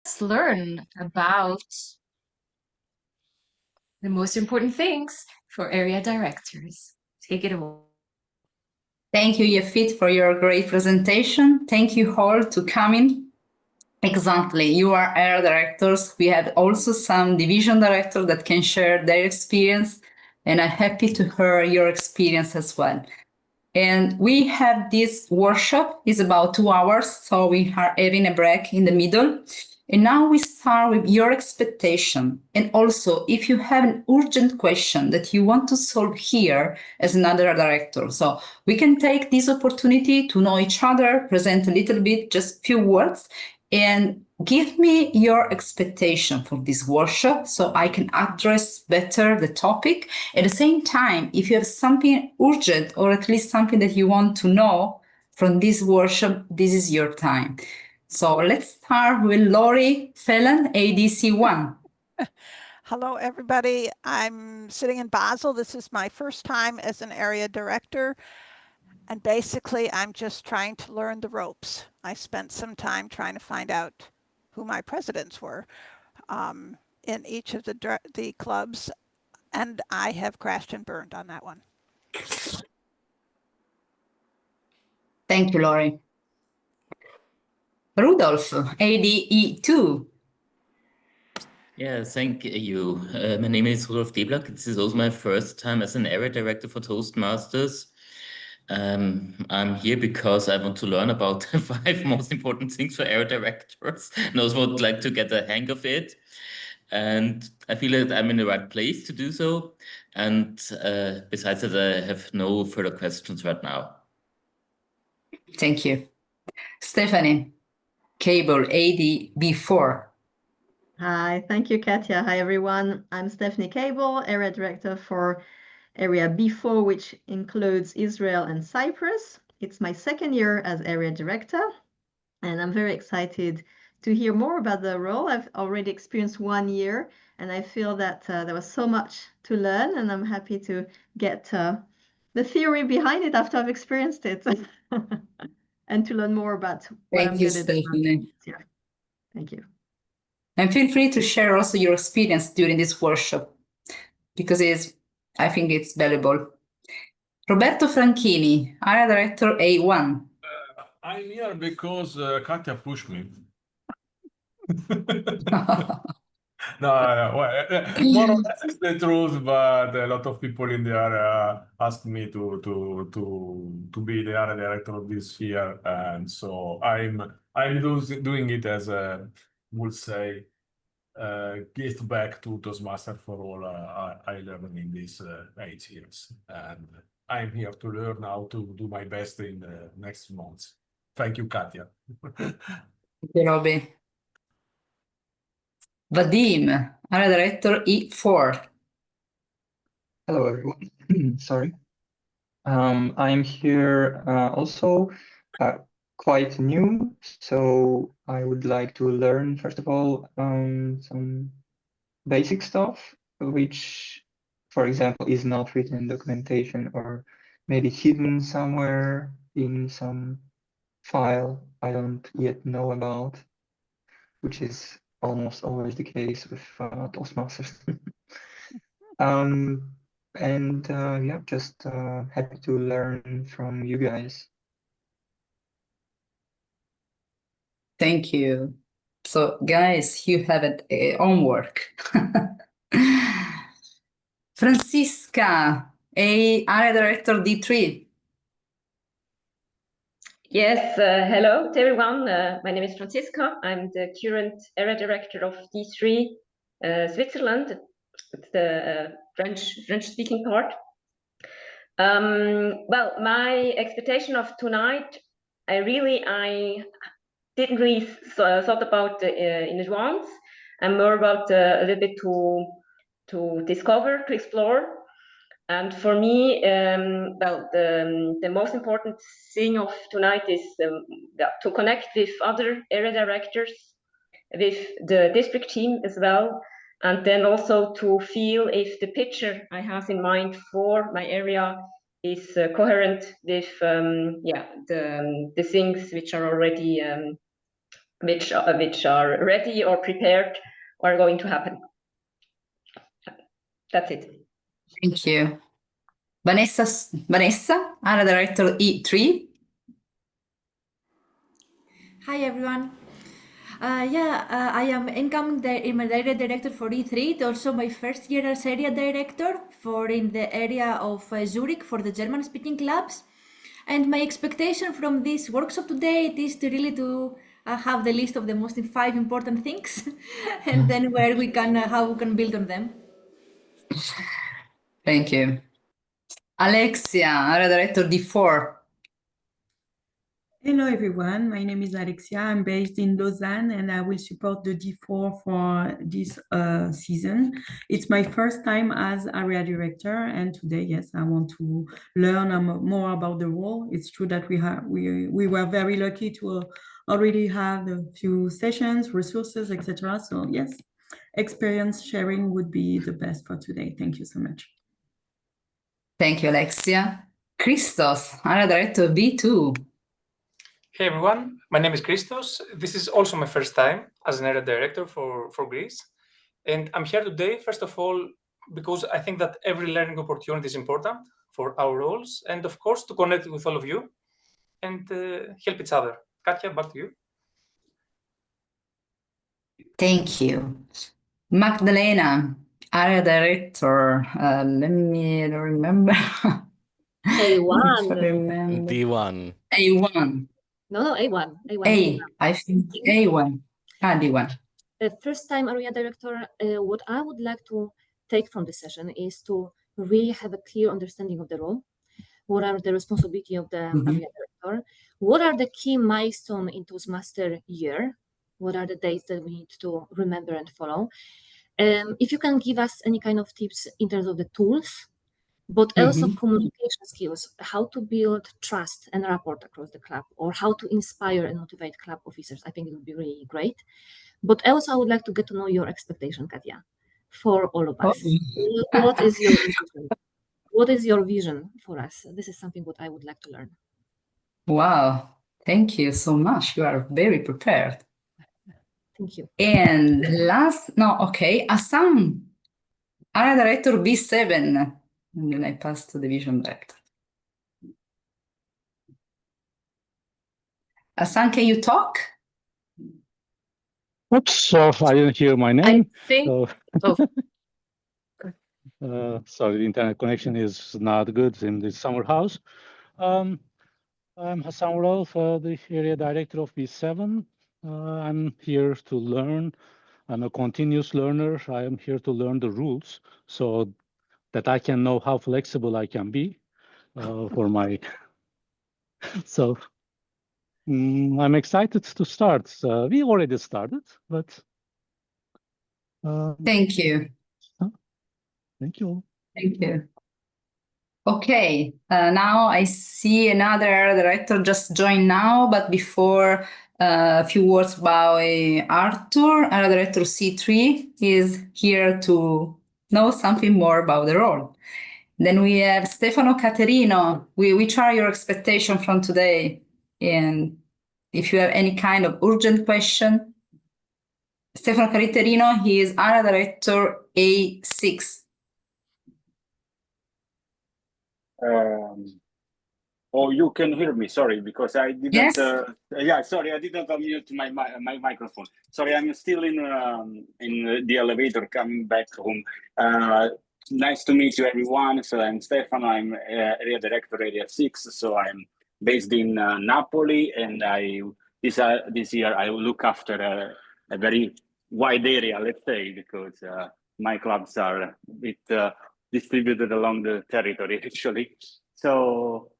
Let's learn about the most important things for area directors. Take it away. Thank you, Yafit, for your great presentation. Thank you all to coming. Exactly, you are area directors. We have also some division directors that can share their experience, and I'm happy to hear your experience as well. And we have this workshop, it's about 2 hours, so we are having a break in the middle. And now we start with your expectation. And also, if you have an urgent question that you want to solve here as another director, so we can take this opportunity to know each other, present a little bit, just few words, and give me your expectation for this workshop so I can address better the topic. At the same time, if you have something urgent or at least something that you want to know from this workshop, this is your time. So let's start with Lori Phelan, ADC1. Hello, everybody. I'm sitting in Basel. This is my first time as an area director. And basically, I'm just trying to learn the ropes. I spent some time trying to find out who my presidents were in each of the clubs. And I have crashed and burned on that one. Thank you, Lori. Rudolf, ADE2. Yeah, thank you. My name is Rudolf Deblak. This is also my first time as an area director for Toastmasters. I'm here because I want to learn about the 5 most important things for area directors and also would like to get a hang of it. And I feel that I'm in the right place to do so. And besides that, I have no further questions right now. Thank you. Stephanie, Cable, ADB4. Hi, thank you, Katia. Hi, everyone. I'm Stephanie Cable, Area Director for Area B4, which includes Israel and Cyprus. It's my second year as Area Director, and I'm very excited to hear more about the role. I've already experienced 1 year, and I feel that there was so much to learn, and I'm happy to get the theory behind it after I've experienced it, and to learn more about what I'm going to do this year. Thank you. And feel free to share also your experience during this workshop, because I think it's valuable. Roberto Franchini, Area Director A1. I'm here because Katia pushed me. No, more or less it's the truth, but a lot of people in the area asked me to be the area director of this year, and so I'm doing it as a, would say, give back to Toastmasters for all I learned in these 8 years, and I'm here to learn how to do my best in the next months. Thank you, Katia. Thank you, Robbie. Vadim, Area Director E4. Hello, everyone. Sorry. I'm here also quite new, so I would like to learn, first of all, some basic stuff, which, for example, is not written in documentation or maybe hidden somewhere in some file I don't yet know about, which is almost always the case with Toastmasters. And yeah, just happy to learn from you guys. Thank you. So, guys, you have a homework. Francisca, Area Director D3. Yes, hello to everyone. My name is Francisca. I'm the current area director of D3 Switzerland. It's the French-speaking part. Well, my expectation of tonight, I didn't really thought about in advance. I'm more about a little bit to discover, to explore. And for me, well, the most important thing of tonight is to connect with other area directors, with the district team as well, and then also to feel if the picture I have in mind for my area is coherent with yeah, the things which are already which are ready or prepared or going to happen. That's it. Thank you. Vanessa, Area Director E3. Hi everyone. I am incoming area director for E3. It's also my first year as area director in the area of Zurich for the German-speaking clubs. And my expectation from this workshop today is to really have the list of the most 5 important things, and then how we can build on them. Thank you. Alexia, Area Director D4. Hello everyone, my name is Alexia. I'm based in Lausanne and I will support the D4 for this season. It's my first time as area director, and today, yes, I want to learn more about the role. It's true that we were very lucky to already have a few sessions, resources, etc. So yes, experience sharing would be the best for today. Thank you so much. Thank you, Alexia. Christos, Area Director B2. Hey everyone, my name is Christos. This is also my first time as an area director for Greece. And I'm here today, first of all, because I think that every learning opportunity is important for our roles, and of course, to connect with all of you and help each other. Katia, back to you. Thank you. Magdalena, Area Director. Let me remember. A1. D1. A1. No, A1. I think A1. D1. The first time area director, what I would like to take from this session is to really have a clear understanding of the role. What are the responsibilities of the area director? What are the key milestones in Toastmaster year? What are the dates that we need to remember and follow? If you can give us any kind of tips in terms of the tools, but also communication skills, how to build trust and rapport across the club, or how to inspire and motivate club officers. I think it would be really great. But also I would like to get to know your expectation, Katia, for all of us. What is your vision? What is your vision for us? This is something what I would like to learn. Wow, thank you so much. You are very prepared. Thank you. And Assam, Area Director B7. And then I pass to Division Director. Assam, can you talk? Oops, I didn't hear my name. I think. Sorry, the internet connection is not good in the summer house. I'm Hassan Rauf, the area director of B7. I'm here to learn. I'm a continuous learner. I am here to learn the rules so that I can know how flexible I can be for my. So I'm excited to start. We already started, but. Thank you. Thank you. Thank you. Okay, now I see another area director just joined now, but before a few words about Arthur, area director C3 is here to know something more about the role. Then we have Stefano Caterino. Which are your expectations from today? And if you have any kind of urgent question, Stefano Caterino, he is area director A6. Oh, you can hear me. Sorry, because I didn't. Yes. Sorry, I didn't unmute my microphone. Sorry, I'm still in the elevator coming back home. Nice to meet you, everyone. So I'm Stefano. I'm area director, area 6. So I'm based in Napoli, and this year I will look after a very wide area, let's say, because my clubs are a bit distributed along the territory, actually. So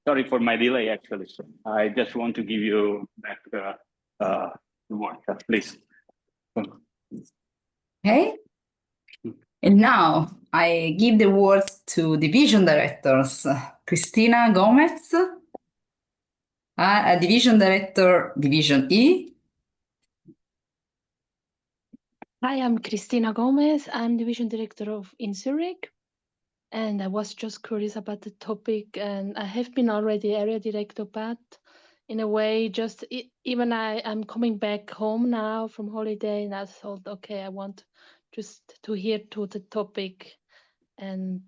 sorry for my delay, actually. I just want to give you back the word, please. Okay. And now I give the words to division directors. Cristina Gomez, a division director, Division E. Hi, I'm Cristina Gomez. I'm division director in Zurich. And I was just curious about the topic, and I have been already area director, but in a way, just even I'm coming back home now from holiday, and I thought, okay, I want just to hear to the topic, and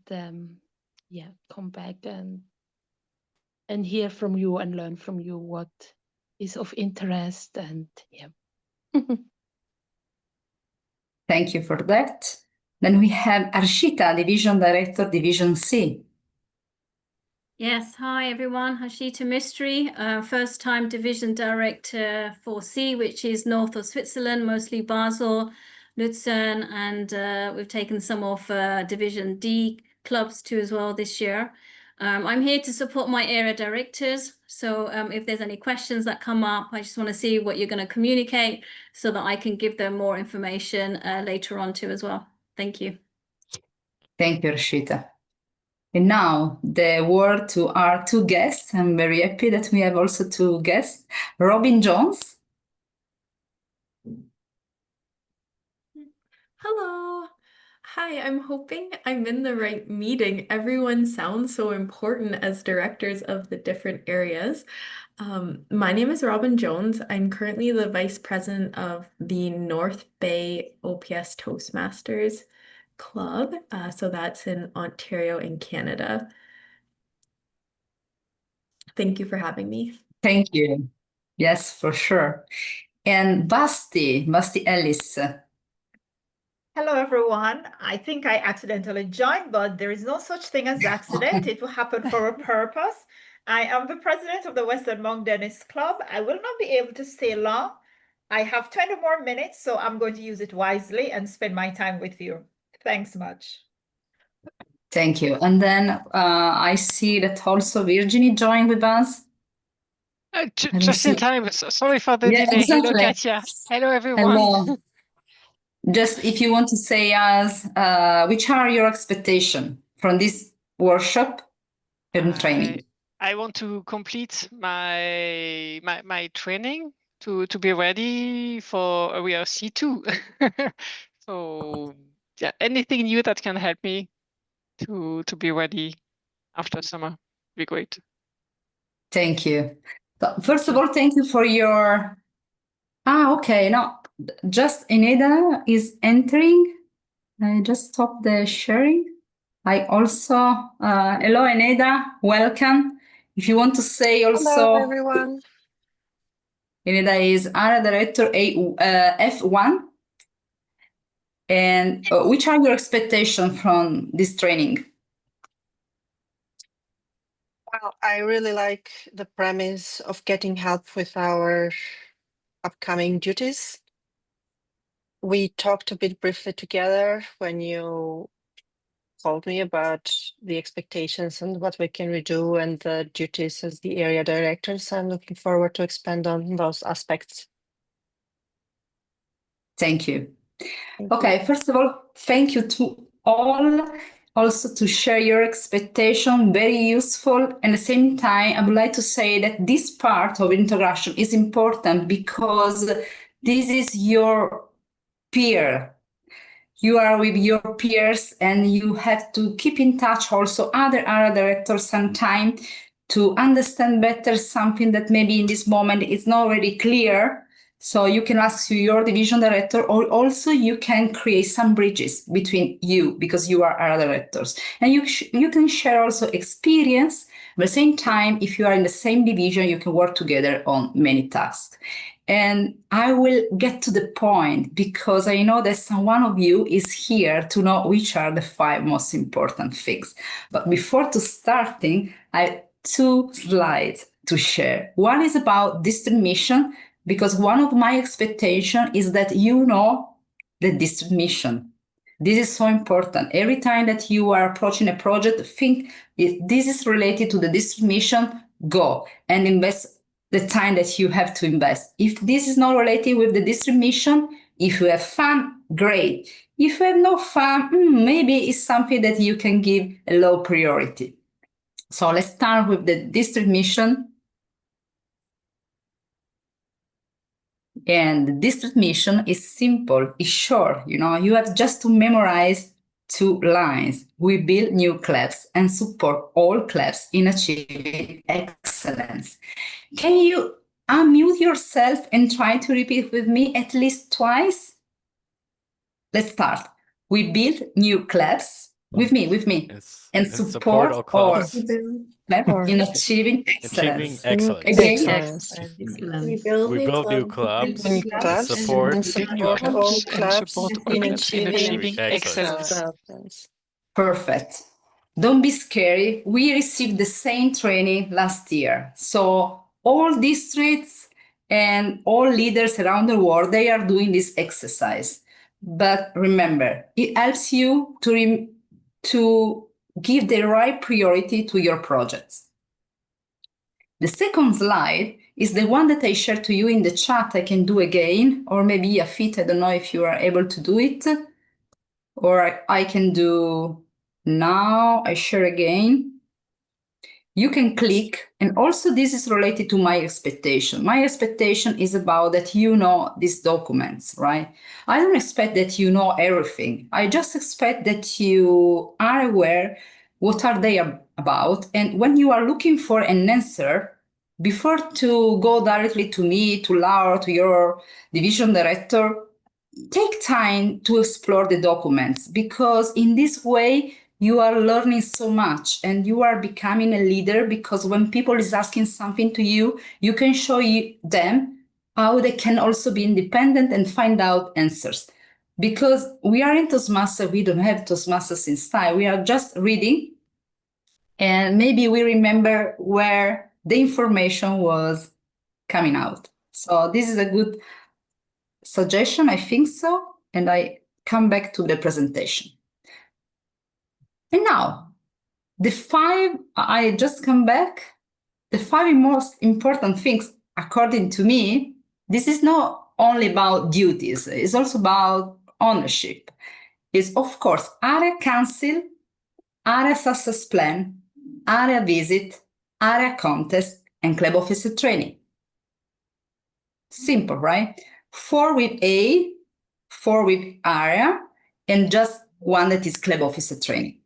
yeah, come back and hear from you and learn from you what is of interest, and yeah. Thank you for that. Then we have Arshita, Division Director, Division C. Yes, hi everyone, Hashita Mystery, first time Division Director for C, which is north of Switzerland, mostly Basel, Luzern, and we've taken some of Division D clubs too as well this year. I'm here to support my area directors, so if there's any questions that come up, I just want to see what you're going to communicate so that I can give them more information later on too as well. Thank you. Thank you, Arshita. And now the word to our two guests. I'm very happy that we have also two guests. Robin Jones. Hello. Hi, I'm hoping I'm in the right meeting. Everyone sounds so important as directors of the different areas. My name is Robin Jones. I'm currently the Vice President of the North Bay OPS Toastmasters Club. So that's in Ontario in Canada. Thank you for having me. Thank you. Yes, for sure. And Basti Ellis. Hello, everyone. I think I accidentally joined, but there is no such thing as accident. It will happen for a purpose. I am the president of the Western Monk Dennis Club. I will not be able to stay long. I have 20 more minutes, so I'm going to use it wisely and spend my time with you. Thanks much. Thank you. And then I see that also Virginie joined with us. Just in time. Sorry for the Yeah, delay. exactly. Hello, Katia. Hello, everyone. Hello. Just if you want to say us, which are your expectations from this workshop and training? I want to complete my training to be ready for area C2. So yeah, anything new that can help me to be ready after summer would be great. Thank you. So first of all, thank you for your. Okay. No, just Eneda is entering. I just stopped the sharing. I also, hello Eneda, welcome. If you want to say also. Hello, everyone. Eneda is Area Director F1. And which are your expectations from this training? Well, I really like the premise of getting help with our upcoming duties. We talked a bit briefly together when you told me about the expectations and what we can redo and the duties as the area directors. I'm looking forward to expand on those aspects. Thank you. Okay, first of all, thank you to all. Also to share your expectation, very useful. And at the same time, I would like to say that this part of integration is important because this is your peer. You are with your peers and you have to keep in touch also other area directors sometime to understand better something that maybe in this moment is not already clear. So you can ask your division director, or also you can create some bridges between you because you are area directors. And you can share also experience. But at the same time, if you are in the same division, you can work together on many tasks. And I will get to the point because I know that one of you is here to know which are the 5 most important things. But before starting, I have 2 slides to share. One is about district mission, because one of my expectations is that you know the district mission. This is so important. Every time that you are approaching a project, think if this is related to the district mission, go and invest the time that you have to invest. If this is not related with the district mission, if you have fun, great. If you have no fun, maybe it's something that you can give a low priority. So let's start with the district mission. And the district mission is simple, it's short. You know, you have just to memorize two lines. We build new clubs and support all clubs in achieving excellence. Can you unmute yourself and try to repeat with me at least twice? Let's start. We build new clubs with me, and support all clubs in achieving excellence. Again, We build new clubs, support all clubs in achieving excellence. Perfect. Don't be scary. We received the same training last year. So all districts and all leaders around the world, they are doing this exercise. But remember, it helps you to give the right priority to your projects. The second slide is the one that I shared to you in the chat. I can do again, or maybe Yafit, I don't know if you are able to do it, or I can do now. I share again. You can click, and also this is related to my expectation. My expectation is about that you know these documents, right? I don't expect that you know everything. I just expect that you are aware what are they about. And when you are looking for an answer, before to go directly to me, to Laura, to your division director, take time to explore the documents, because in this way, you are learning so much and you are becoming a leader, because when people is asking something to you, you can show them how they can also be independent and find out answers. Because we are in Toastmasters, we don't have Toastmasters in style. We are just reading, and maybe we remember where the information was coming out. So this is a good suggestion, I think so. And I come back to the presentation. And now, I just come back. The 5 most important things, according to me, this is not only about duties, it's also about ownership. It's, of course, area council, area success plan, area visit, area contest, and club officer training. Simple, right? 4 with A, 4 with area, and just 1 that is club officer training.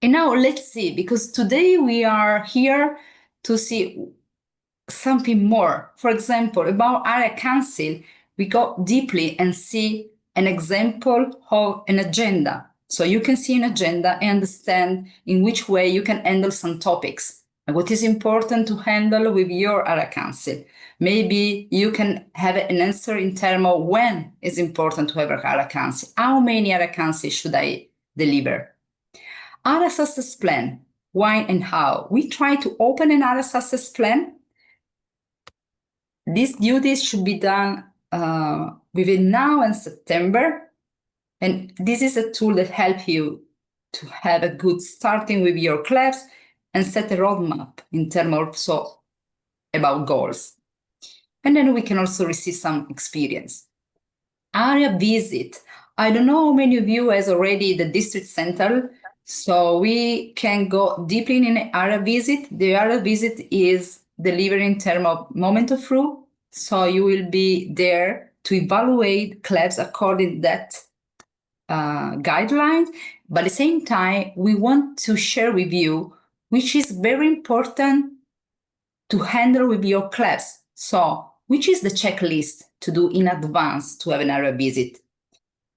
And now let's see, because today we are here to see something more. For example, about area council, we go deeply and see an example of an agenda. So you can see an agenda and understand in which way you can handle some topics. And what is important to handle with your area council. Maybe you can have an answer in terms of when it's important to have an area council. How many area councils should I deliver? Area success plan, why and how. We try to open an area success plan. These duties should be done within now and September. And this is a tool that helps you to have a good starting with your clubs and set a roadmap in terms of about goals. And then we can also receive some experience. Area visit. I don't know how many of you has already the district center. So we can go deeply in an area visit. The area visit is delivered in terms of moment of truth. So you will be there to evaluate clubs according to that guidelines. But at the same time, we want to share with you, which is very important to handle with your clubs. So which is the checklist to do in advance to have an area visit?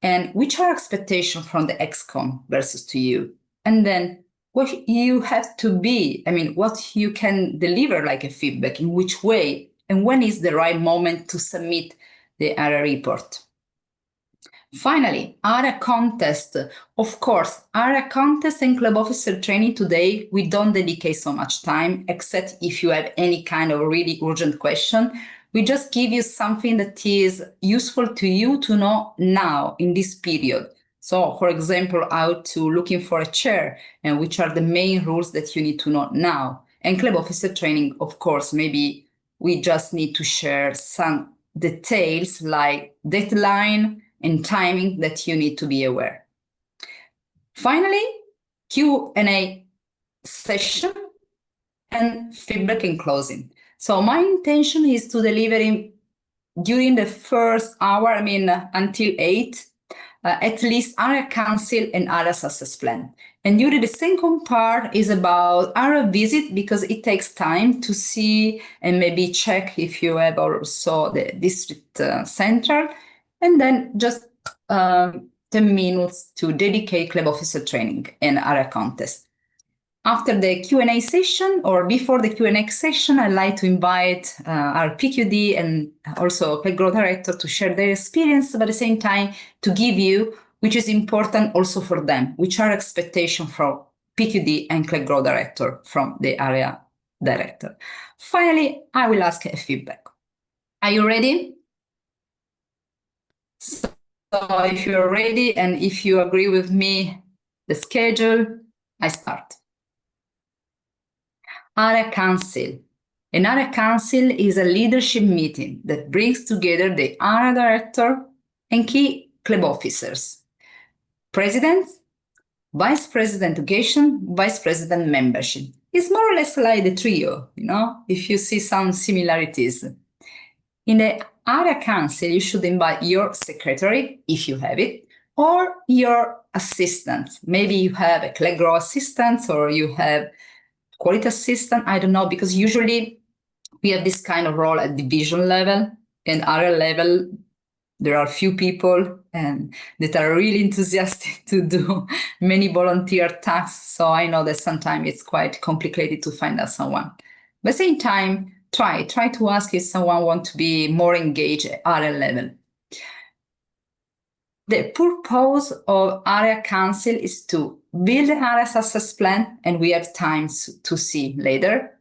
And which are expectations from the ExCom versus to you? And then what you have to be, what you can deliver like a feedback, in which way, and when is the right moment to submit the area report. Finally, area contest. Of course, area contest and club officer training today, we don't dedicate so much time, except if you have any kind of really urgent question. We just give you something that is useful to you to know now in this period. So, for example, how to looking for a chair and which are the main rules that you need to know now. And club officer training, of course, maybe we just need to share some details like deadline and timing that you need to be aware. Finally, Q&A session and feedback in closing. So my intention is to deliver during the first hour, until 8, at least area council and area success plan. And during the second part is about area visit, because it takes time to see and maybe check if you have also the district central, and then just 10 minutes to dedicate club officer training and area contest. After the Q&A session or before the Q&A session, I'd like to invite our PQD and also Club Growth Director to share their experience, but at the same time to give you, which is important also for them, which are expectations from PQD and Club Growth Director from the area director. Finally, I will ask a feedback. Are you ready? So if you're ready and if you agree with me, the schedule, I start. Area Council. An area council is a leadership meeting that brings together the area director and key club officers, presidents, vice president education, vice president membership. It's more or less like the trio, if you see some similarities. In the area council, you should invite your secretary, if you have it, or your assistant. Maybe you have a club grow assistant or you have quality assistant, I don't know, because usually we have this kind of role at division level and area level. There are few people that are really enthusiastic to do many volunteer tasks. So I know that sometimes it's quite complicated to find out someone. But at the same time, try to ask if someone wants to be more engaged at area level. The purpose of area council is to build an area success plan, and we have time to see later.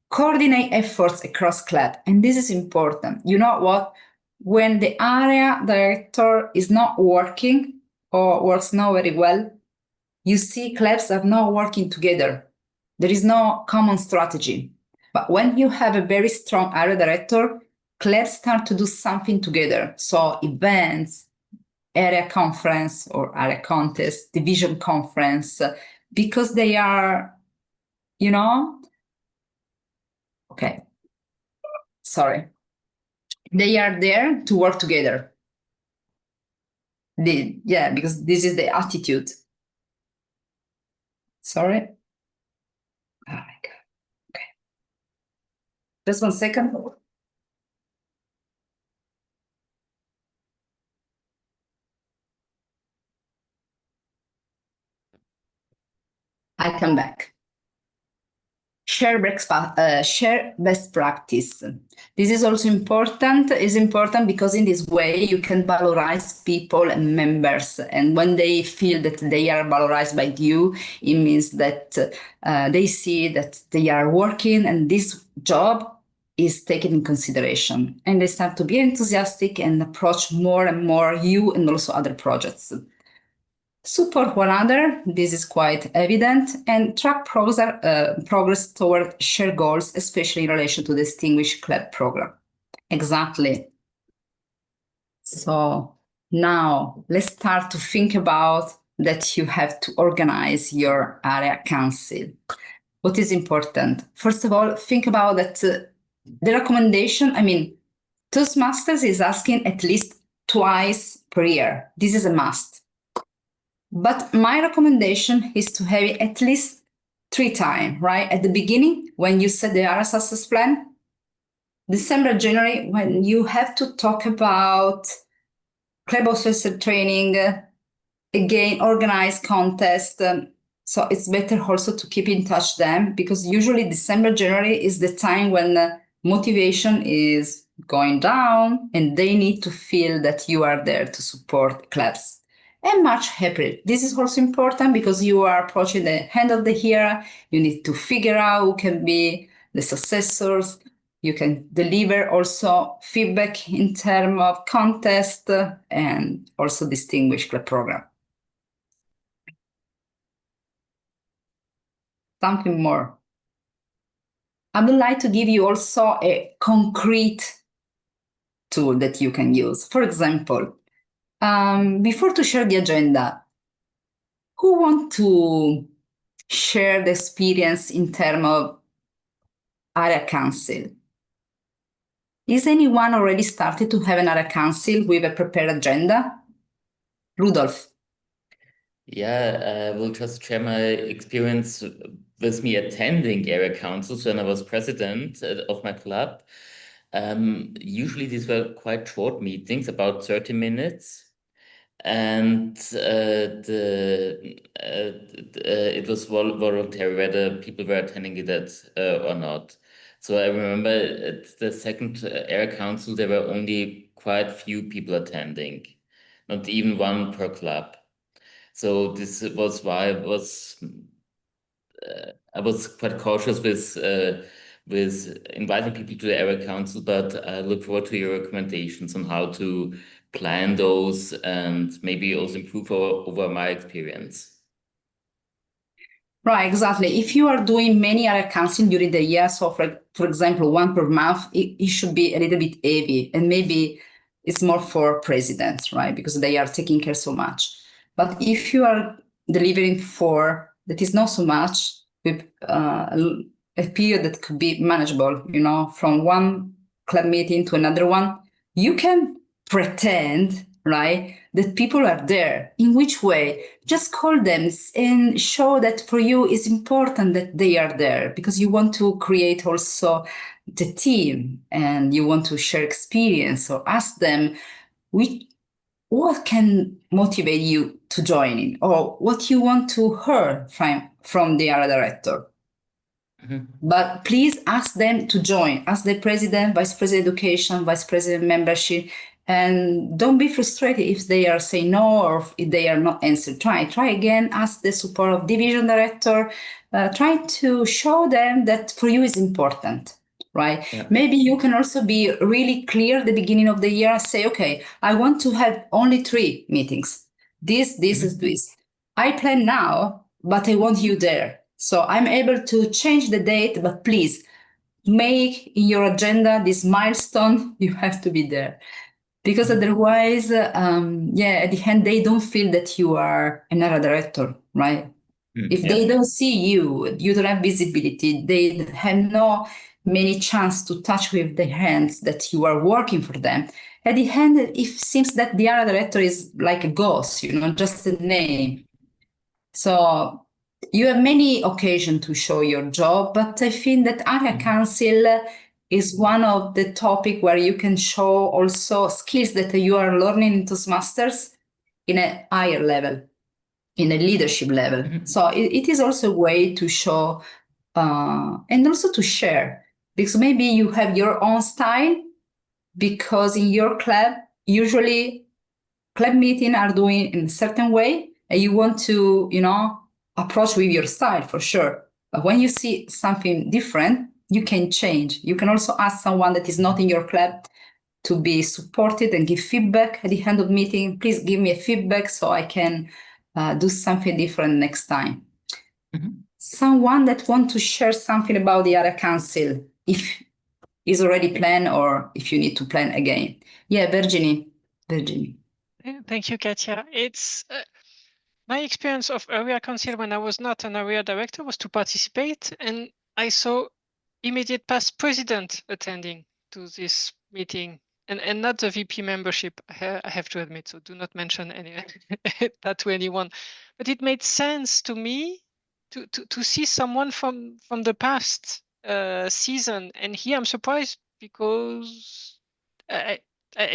Coordinate efforts across club, and this is important. You know what? When the area director is not working or works not very well, you see clubs are not working together. There is no common strategy. But when you have a very strong area director, clubs start to do something together. So events, area conference or area contest, division conference, because they are, okay, sorry. They are there to work together. Because this is the attitude. Sorry. Oh my God. Okay. Just 1 second. I come back. Share best practice. This is also important. It's important because in this way you can valorize people and members. And when they feel that they are valorized by you, it means that they see that they are working and this job is taken in consideration. And they start to be enthusiastic and approach more and more you and also other projects. Support one another, this is quite evident, and track progress toward shared goals, especially in relation to the Distinguished Club program. Exactly. So now let's start to think about that you have to organize your area council. What is important? First of all, think about that the recommendation, Toastmasters is asking at least twice per year. This is a must. But my recommendation is to have it at least 3 times, right? At the beginning, when you set the area success plan, December, January, when you have to talk about club officer training, again, organize contest. So it's better also to keep in touch them, because usually December, January is the time when motivation is going down and they need to feel that you are there to support clubs. And March, April. This is also important because you are approaching the end of the year. You need to figure out who can be the successors. You can deliver also feedback in terms of contest and also Distinguished Club program. Something more. I would like to give you also a concrete tool that you can use. For example, before to share the agenda, who want to share the experience in terms of area council? Is anyone already started to have an area council with a prepared agenda? Rudolf. Yeah, I will just share my experience with me attending area councils when I was president of my club. Usually these were quite short meetings, about 30 minutes. And it was voluntary whether people were attending it or not. So I remember at the second area council, there were only quite few people attending, not even one per club. So this was why I was quite cautious with inviting people to the area council, but I look forward to your recommendations on how to plan those and maybe also improve over my experience. Right, exactly. If you are doing many area council during the year, so for example, one per month, it should be a little bit heavy, and maybe it's more for presidents, right? Because they are taking care so much. But if you are delivering for that is not so much, with a period that could be manageable, you know, from one club meeting to another one, you can pretend, right, that people are there. In which way? Just call them and show that for you it's important that they are there, because you want to create also the team and you want to share experience. So ask them what can motivate you to join in, or what you want to hear from the area director. But please ask them to join. Ask the president, vice president education, vice president membership, and don't be frustrated if they are saying no or if they are not answered. Try again. Ask the support of division director. Try to show them that for you is important, right? Yeah. Maybe you can also be really clear at the beginning of the year and say, okay, I want to have only 3 meetings. This is this. I plan now, but I want you there. So I'm able to change the date, but please make in your agenda this milestone. You have to be there. Because otherwise, at the end, they don't feel that you are another director, right? If they don't see you, you don't have visibility, they have no many chance to touch with their hands that you are working for them. At the end, it seems that the other director is like a ghost, you know, just a name. So you have many occasions to show your job, but I think that area council is one of the topic where you can show also skills that you are learning in Toastmasters in a higher level, in a leadership level. So it is also a way to show and also to share, because maybe you have your own style, because in your club, usually club meetings are doing in a certain way, and you want to, you know, approach with your style for sure. But when you see something different, you can change. You can also ask someone that is not in your club to be supported and give feedback at the end of meeting. Please give me a feedback so I can do something different next time. Someone that wants to share something about the area council, if is already planned or if you need to plan again. Yeah, Virginie. Thank you, Katia. It's my experience of area council when I was not an area director was to participate, and I saw immediate past president attending to this meeting, and not the VP membership, I have to admit, so do not mention that to anyone. But it made sense to me to see someone from the past season, and here I'm surprised because I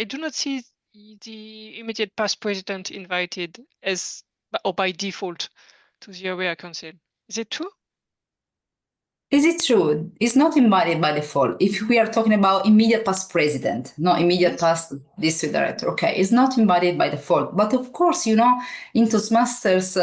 do not see the immediate past president invited as or by default to the area council. Is it true? Is it true? It's not invited by default. If we are talking about immediate past president, not immediate past district director, okay, it's not invited by default. But of course, you know, in Toastmasters,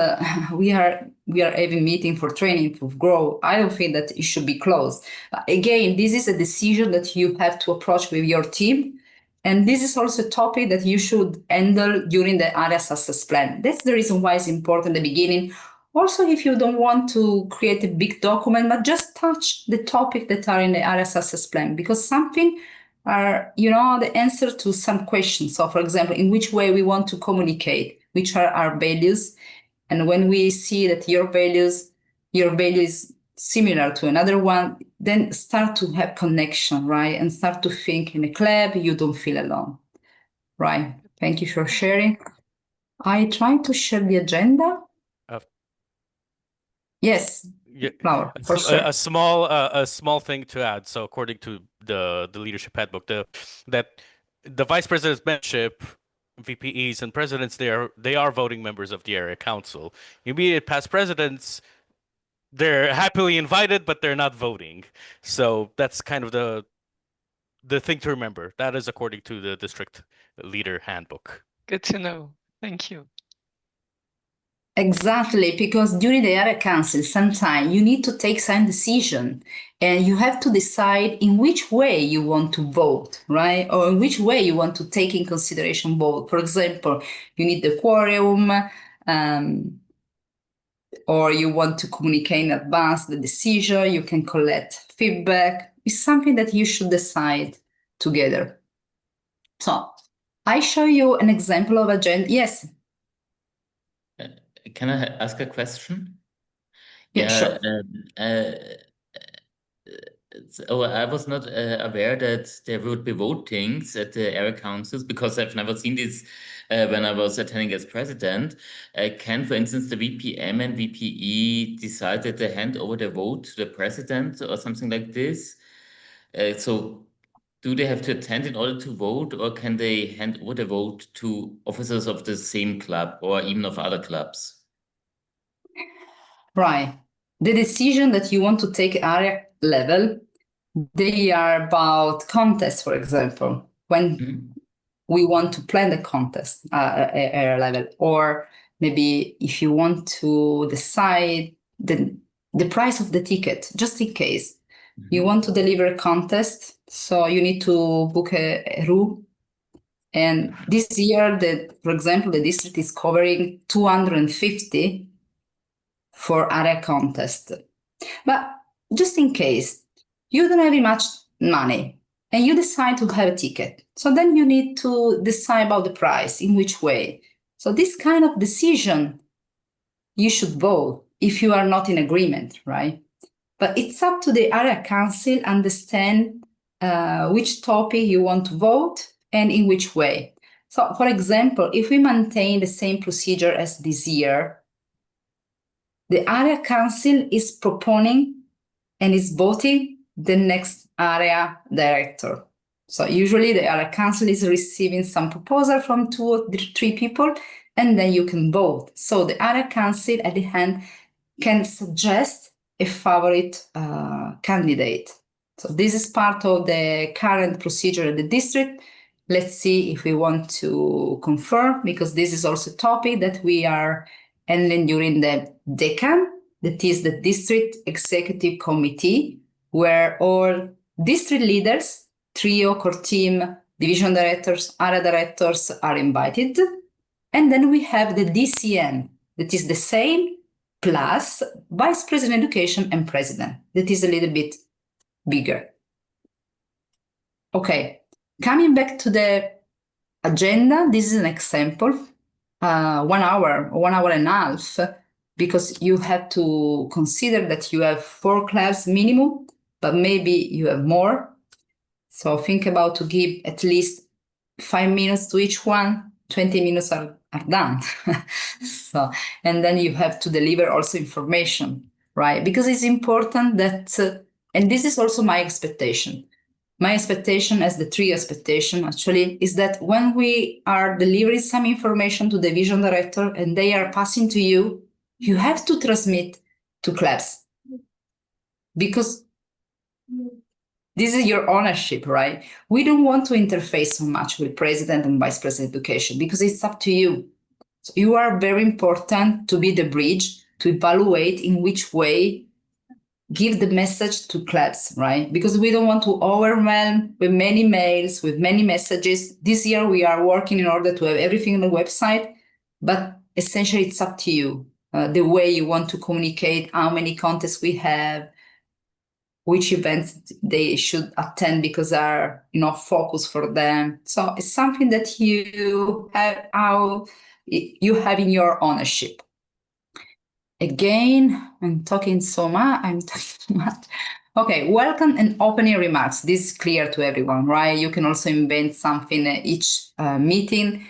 we are having meeting for training to grow. I don't think that it should be closed. Again, this is a decision that you have to approach with your team. And this is also a topic that you should handle during the area success plan. That's the reason why it's important at the beginning. Also, if you don't want to create a big document, but just touch the topic that are in the area success plan, because something are, you know, the answer to some questions. So, for example, in which way we want to communicate, which are our values. And when we see that your value is similar to another one, then start to have connection, right? And start to think in a club, you don't feel alone, right? Thank you for sharing. I try to share the agenda. Yes, Flower, for sure. A small thing to add. So according to the leadership handbook, that the vice president's membership, VPEs and presidents, they are voting members of the area council. Immediate past presidents, they're happily invited, but they're not voting. So that's kind of the thing to remember. That is according to the district leader handbook. Good to know. Thank you. Exactly, because during the area council, sometimes you need to take some decision and you have to decide in which way you want to vote, right? Or in which way you want to take in consideration vote. For example, you need the quorum, or you want to communicate in advance the decision, you can collect feedback. It's something that you should decide together. So I show you an example of agenda. Yes. Can I ask a question? Yeah, sure. So I was not aware that there would be votings at the area councils because I've never seen this when I was attending as president. Can, for instance, the VPM and VPE decide that they hand over the vote to the president or something like this? So do they have to attend in order to vote, or can they hand over the vote to officers of the same club or even of other clubs? Right. The decision that you want to take area level, they are about contests, for example, when we want to plan the contest area level, or maybe if you want to decide the price of the ticket, just in case. You want to deliver a contest, so you need to book a room. And this year, for example, the district is covering 250 for area contest. But just in case, you don't have much money and you decide to have a ticket. So then you need to decide about the price, in which way. So this kind of decision, you should vote if you are not in agreement, right? But it's up to the area council understand which topic you want to vote and in which way. So, for example, if we maintain the same procedure as this year, the area council is proponing and is voting the next area director. So usually the area council is receiving some proposal from 2 or 3 people, and then you can vote. So the area council at the end can suggest a favorite candidate. So this is part of the current procedure at the district. Let's see if we want to confirm, because this is also a topic that we are handling during the DECAM, that is the District Executive Committee, where all district leaders, trio, core team, division directors, area directors are invited. And then we have the DCM, that is the same, plus Vice President Education and President. That is a little bit bigger. Okay, coming back to the agenda, this is an example. 1 hour, 1 hour and a half, because you have to consider that you have 4 clubs minimum, but maybe you have more. So think about to give at least 5 minutes to each one, 20 minutes are done. So, and then you have to deliver also information, right? Because it's important that, and this is also my expectation. My expectation, as the trio expectation actually, is that when we are delivering some information to the division director and they are passing to you, you have to transmit to clubs. Because this is your ownership, right? We don't want to interface so much with president and vice president education because it's up to you. So you are very important to be the bridge to evaluate in which way give the message to clubs, right? Because we don't want to overwhelm with many mails, with many messages. This year we are working in order to have everything on the website, but essentially it's up to you. The way you want to communicate, how many contests we have, which events they should attend because are, focus for them. So it's something that you have in your ownership. Again, I'm talking so much. Okay, welcome and opening remarks. This is clear to everyone, right? You can also invent something at each meeting.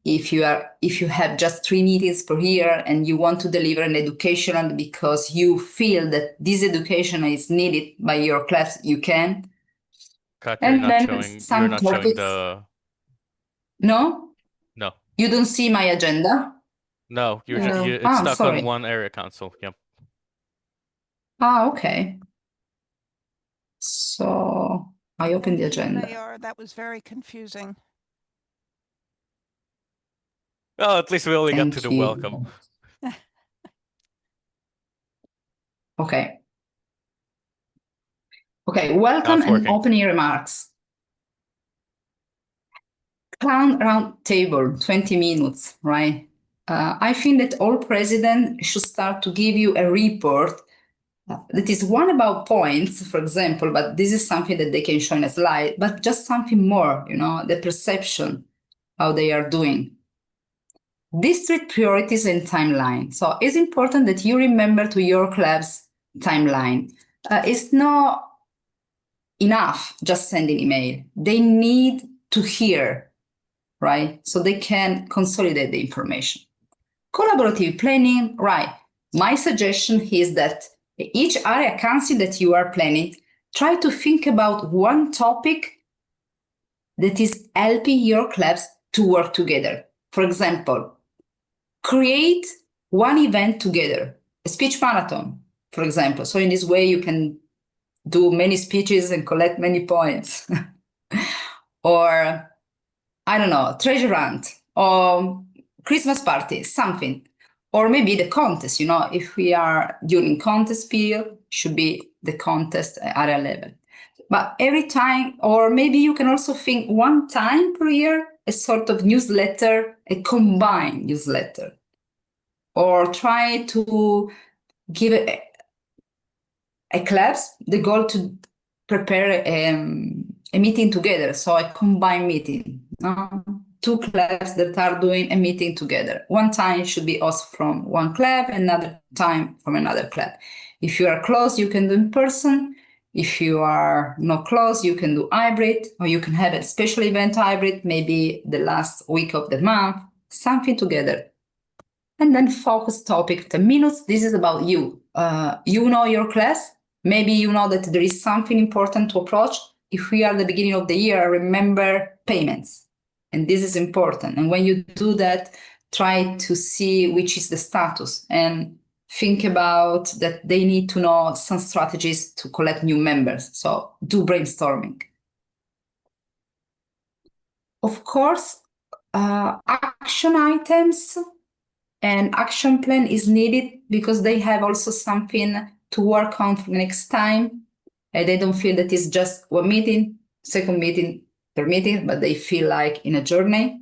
if you have just 3 meetings per year and you want to deliver an educational because you feel that this education is needed by your class, you can. Katia, And you're then not showing some topics. the No? no. You don't see my agenda? No, you're No. it's stuck sorry. on one area council. Yep. Okay. So I open the agenda. Mayor, that was very confusing. Oh, at least we only got Thank to the you. welcome. Okay. Okay, welcome and working. opening remarks. Clown round table, 20 minutes, right? I think that all presidents should start to give you a report that is one about points, for example, but this is something that they can show in a slide, but just something more, the perception, how they are doing. District priorities and timeline. So it's important that you remember to your club's timeline. It's not enough just sending email. They need to hear, right? So they can consolidate the information. Collaborative planning, right? My suggestion is that each area council that you are planning, try to think about one topic that is helping your clubs to work together. For example, create one event together, a speech marathon, for example. So in this way, you can do many speeches and collect many points. Or, I don't know, treasure hunt or Christmas party, something. Or maybe the contest, if we are during contest period, should be the contest area level. But every time, or maybe you can also think one time per year, a sort of newsletter, a combined newsletter. Or try to give a class the goal to prepare a meeting together, so a combined meeting. 2 clubs that are doing a meeting together. One time should be us from one club, another time from another club. If you are close, you can do in person. If you are not close, you can do hybrid, or you can have a special event hybrid, maybe the last week of the month, something together. And then focus topic, 10 minutes. This is about you. You know your class. Maybe you know that there is something important to approach. If we are at the beginning of the year, remember payments. And this is important. And when you do that, try to see which is the status and think about that they need to know some strategies to collect new members. So do brainstorming. Of course, action items and action plan is needed because they have also something to work on for next time. And they don't feel that it's just one meeting, second meeting, third meeting, but they feel like in a journey.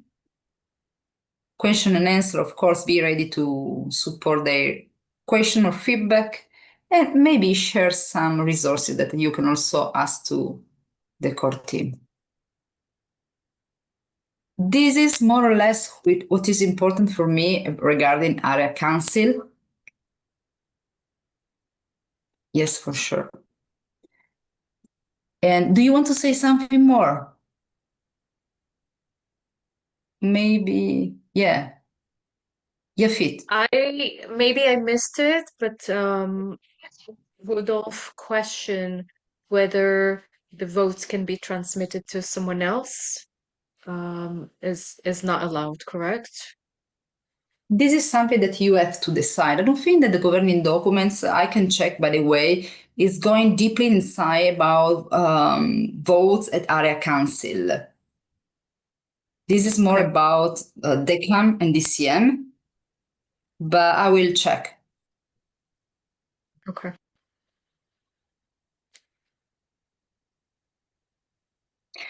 Question and answer, of course, be ready to support their question or feedback, and maybe share some resources that you can also ask to the core team. This is more or less what is important for me regarding area council. Yes, for sure. And do you want to say something more? Maybe, yeah. Yafit. Maybe I missed it, but Rudolph questioned whether the votes can be transmitted to someone else. Is not allowed, correct? This is something that you have to decide. I don't think that the governing documents, I can check, by the way, is going deeply inside about votes at area council. This is more about DECAM and DCM, but I will check. Okay.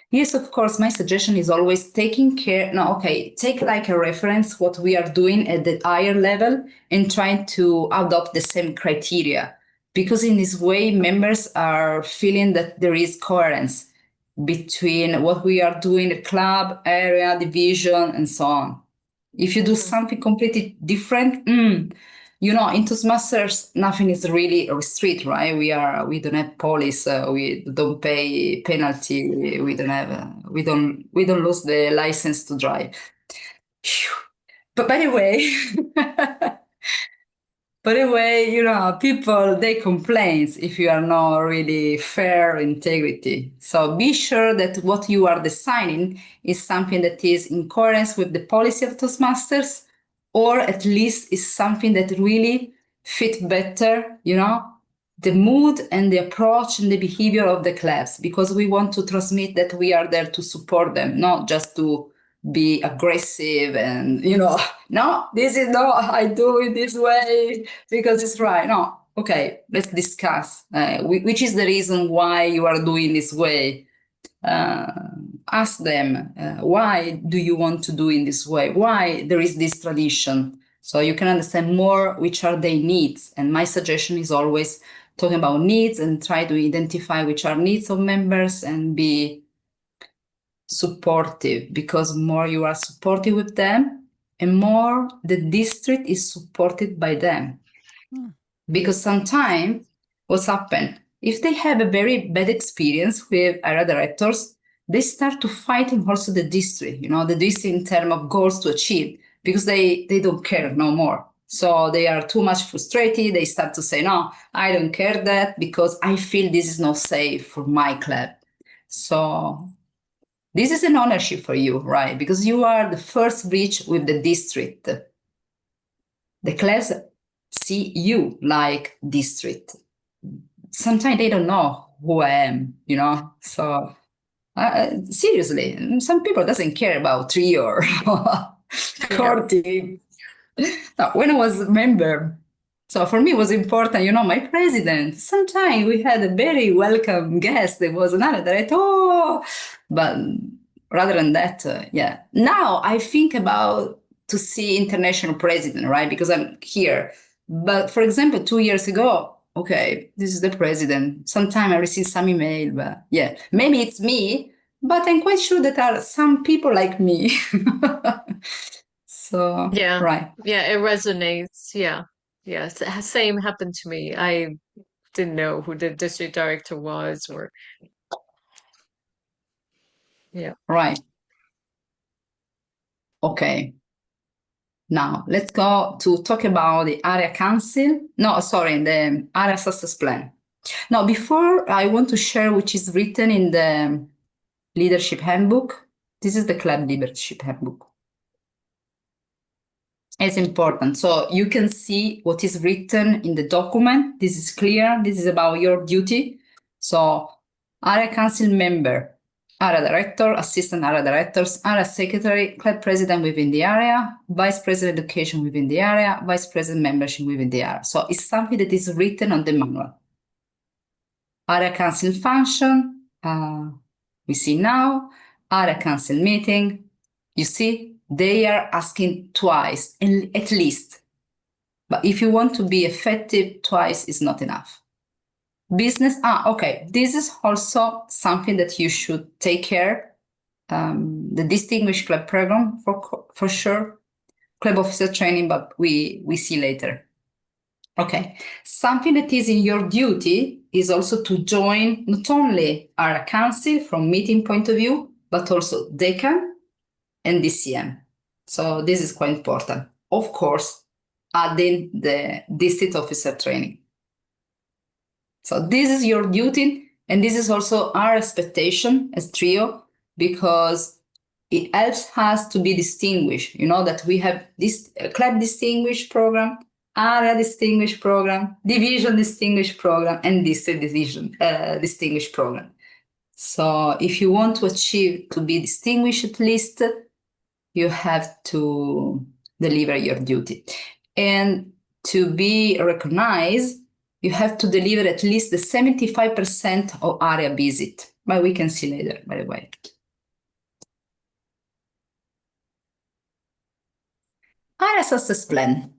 Yes, of course, my suggestion is always take like a reference what we are doing at the higher level and trying to adopt the same criteria. Because in this way, members are feeling that there is coherence between what we are doing, the club, area, division, and so on. If you do something completely different, in Toastmasters, nothing is really restricted, right? We don't have police, we don't pay penalty, we don't lose the license to drive. But by the way, people, they complain if you are not really fair integrity. So be sure that what you are designing is something that is in coherence with the policy of Toastmasters, or at least is something that really fit better, the mood and the approach and the behavior of the clubs, because we want to transmit that we are there to support them, not just to be aggressive and, no, this is no, I do it this way because it's right. No, okay, let's discuss, which is the reason why you are doing this way. Ask them, why do you want to do in this way? Why there is this tradition? So you can understand more which are their needs. And my suggestion is always talking about needs and try to identify which are needs of members and be supportive, because more you are supportive with them and more the district is supported by them. Because sometimes what's happened, if they have a very bad experience with area directors, they start to fight in also the district, the district in terms of goals to achieve, because they don't care no more. So they are too much frustrated. They start to say, no, I don't care that because I feel this is not safe for my club. So this is an ownership for you, right? Because you are the first bridge with the district. The clubs see you like district. Sometimes they don't know who I am, So seriously, some people doesn't care about trio or core team. Now, when I was a member, so for me it was important, my president. Sometimes we had a very welcome guest. There was another director, but rather than that, yeah. Now I think about to see international president, right? Because I'm here. But for example, 2 years ago, okay, this is the president. Sometimes I receive some email, but yeah, maybe it's me, but I'm quite sure that there are some people like me. So, Yeah. right. Yeah, it resonates. Yeah. Yeah. Same happened to me. I didn't know who the district director was, or yeah. Right. Okay. Now let's go to talk about the area council. No, sorry, the area success plan. Now, before I want to share which is written in the leadership handbook. This is the club leadership handbook. It's important. So you can see what is written in the document. This is clear. This is about your duty. So area council member, area director, assistant area directors, area secretary, club president within the area, vice president education within the area, vice president membership within the area. So it's something that is written on the manual. Area council function, we see now, area council meeting, you see, they are asking twice, at least. But if you want to be effective, twice is not enough. Business, okay, this is also something that you should take care. The Distinguished Club Program, for sure. Club officer training, but we see later. Okay, something that is in your duty is also to join not only area council from meeting point of view, but also decan and DCM. So this is quite important. Of course, adding the district officer training. So this is your duty, and this is also our expectation as trio, because it helps us to be distinguished. You know that we have this club distinguished program, area distinguished program, division distinguished program, and district division distinguished program. So if you want to achieve to be distinguished at least, you have to deliver your duty. And to be recognized, you have to deliver at least the 75% of area visit. But we can see later, by the way. Area success plan.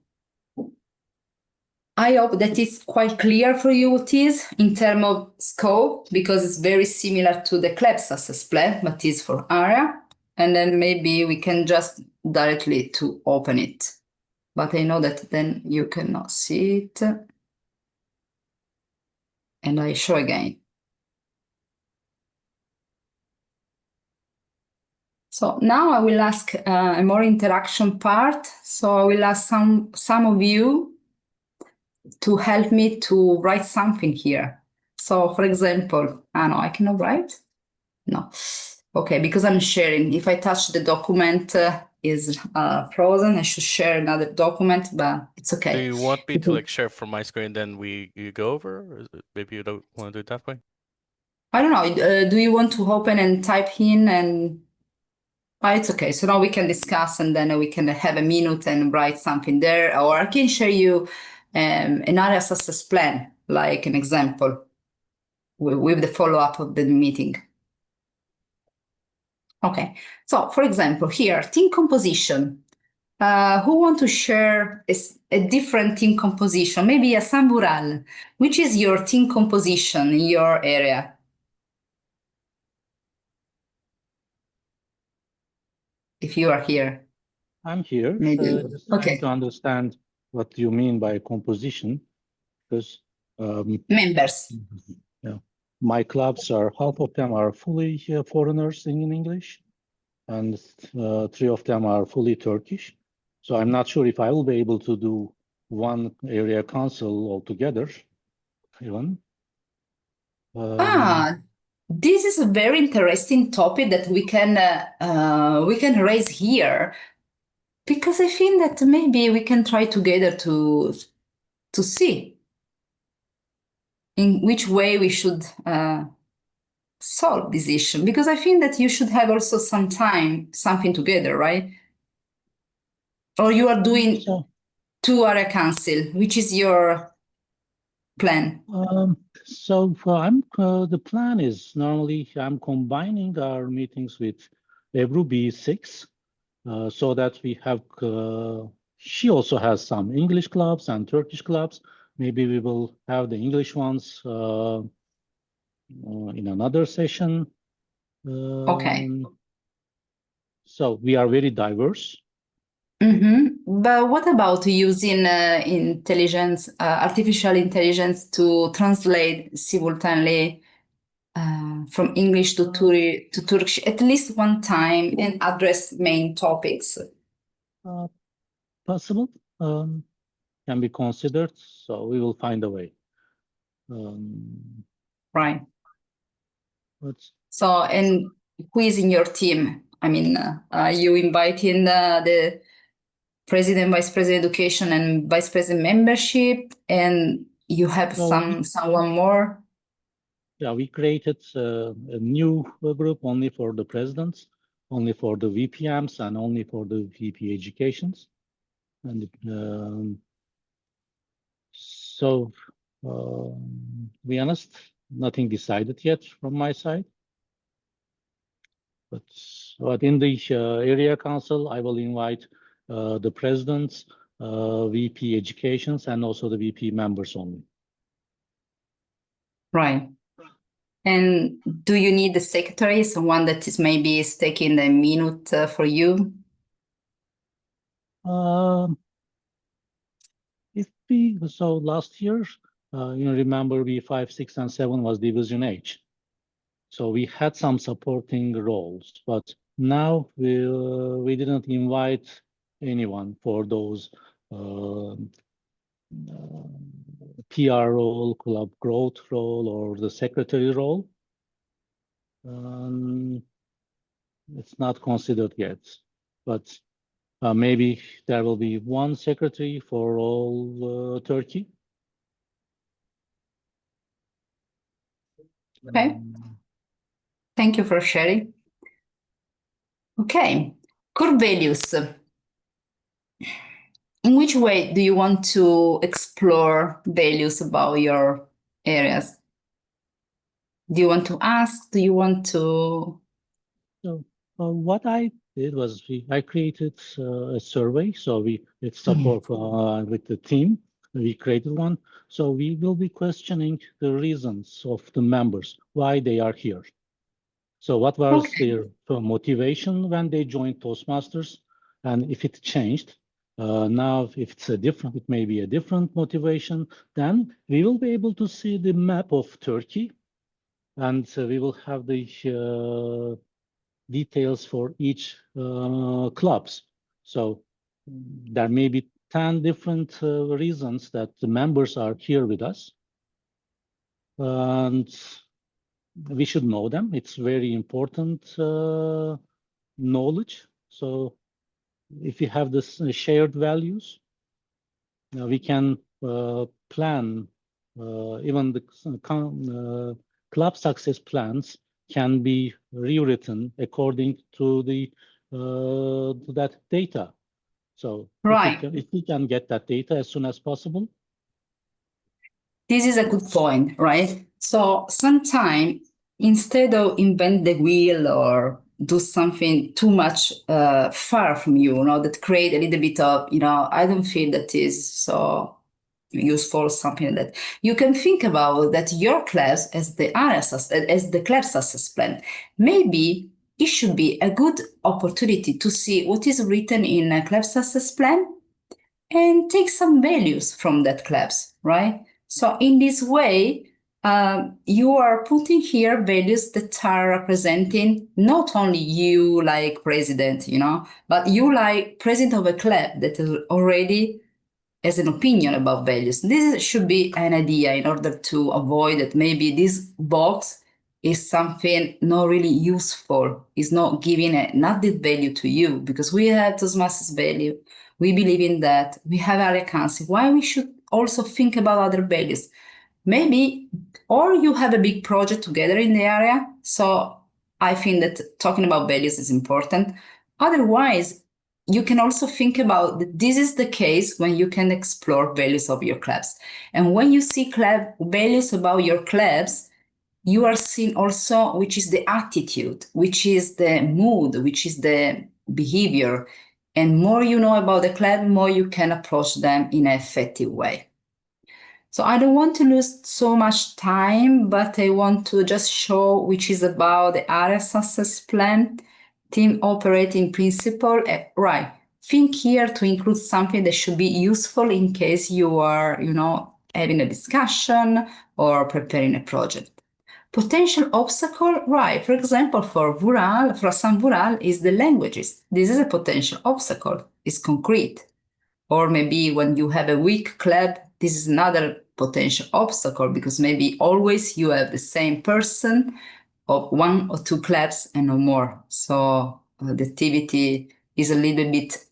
I hope that it's quite clear for you what is in terms of scope, because it's very similar to the club success plan, but it's for area. And then maybe we can just directly to open it. But I know that then you cannot see it. And I show again. So now I will ask a more interaction part. So I will ask some of you to help me to write something here. So for example, no, I cannot write. No. Okay, because I'm sharing. If I touch the document is frozen, I should share another document, but it's okay. Do you want me to like share from my screen, then you go over? Or maybe you don't want to do it that way? I don't know. Do you want to open and type in and... it's okay. So now we can discuss and then we can have a minute and write something there. Or I can share you an area success plan, like an example, with the follow-up of the meeting. Okay. So for example, here, team composition. Who want to share a different team composition? Maybe a Sambural. Which is your team composition in your area? If you are here. I'm here. Maybe. Just trying to understand what you mean by composition, because members. Yeah, my clubs are half of them are fully foreigners singing English, and 3 of them are fully Turkish. So I'm not sure if I will be able to do one area council altogether. Even. This is a very interesting topic that we can raise here, because I think that maybe we can try together to see in which way we should solve this issue, because I think that you should have also some time, something together, right? Or you are doing 2 area council, which is your plan? So the plan is normally I'm combining our meetings with Ebru B6 so that we have, she also has some English clubs and Turkish clubs. Maybe we will have the English ones in another session. Okay. So we are very diverse. But what about using intelligence, artificial intelligence to translate simultaneously from English to Turkish at least one time and address main topics? Possible, can be considered. So we will find a way. Right. So, and who is in your team? I mean, are you inviting the president, vice president education, and vice president membership, and you have someone more? Yeah, we created a new group only for the presidents, only for the VPMs, and only for the VP educations. And so, to be honest, nothing decided yet from my side. But in the area council, I will invite the presidents, VP educations, and also the VP members only. Right. And do you need the secretary, someone that is maybe taking a minute for you? So last year, you remember V5, 6, and 7 was Division H. So we had some supporting roles, but now we didn't invite anyone for those PR role, club growth role, or the secretary role. It's not considered yet, but maybe there will be one secretary for all Turkey. Okay. Thank you for sharing. Okay, core values. In which way do you want to explore values about your areas? Do you want to ask? Do you want to? So what I did was I created a survey. So it's support with the team. We created one. So we will be questioning the reasons of the members, why they are here. So what was their motivation when they joined Toastmasters, and if it changed? Now, if it's it may be a different motivation, then we will be able to see the map of Turkey, and we will have the details for each clubs. So there may be 10 different reasons that the members are here with us. And we should know them. It's very important knowledge. So if we have this shared values, we can plan even the club success plans can be rewritten according to the to that data. So Right. if we can get that data as soon as possible. This is a good point, right? So sometimes instead of invent the wheel or do something too much far from you, that create a little bit of, I don't feel that is so useful, something like that. You can think about that your class as the club success plan. Maybe it should be a good opportunity to see what is written in a club success plan and take some values from that clubs, right? So in this way, you are putting here values that are representing not only you like president, but you like president of a club that already has an opinion about values. This should be an idea in order to avoid that maybe this box is something not really useful, is not giving an added value to you, because we have Toastmasters value. We believe in that. We have area council. Why we should also think about other values? Maybe, or you have a big project together in the area. So I think that talking about values is important. Otherwise, you can also think about that this is the case when you can explore values of your clubs. And when you see club values about your clubs, you are seeing also which is the attitude, which is the mood, which is the behavior. And more you know about the club, more you can approach them in an effective way. So I don't want to lose so much time, but I want to just show which is about the area success plan, team operating principle. Right. Think here to include something that should be useful in case you are, having a discussion or preparing a project. Potential obstacle, right? For example, for some Vural is the languages. This is a potential obstacle. It's concrete. Or maybe when you have a weak club, this is another potential obstacle because maybe always you have the same person of 1 or 2 clubs and no more. So the activity is a little bit,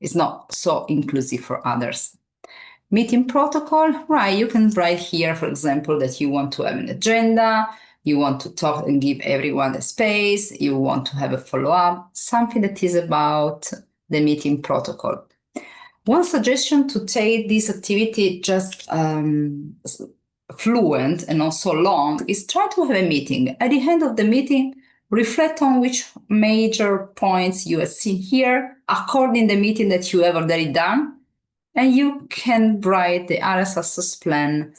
it's not so inclusive for others. Meeting protocol, right? You can write here, for example, that you want to have an agenda, you want to talk and give everyone a space, you want to have a follow-up, something that is about the meeting protocol. One suggestion to take this activity just fluent and not so long is try to have a meeting. At the end of the meeting, reflect on which major points you have seen here according to the meeting that you have already done. And you can write the area success plan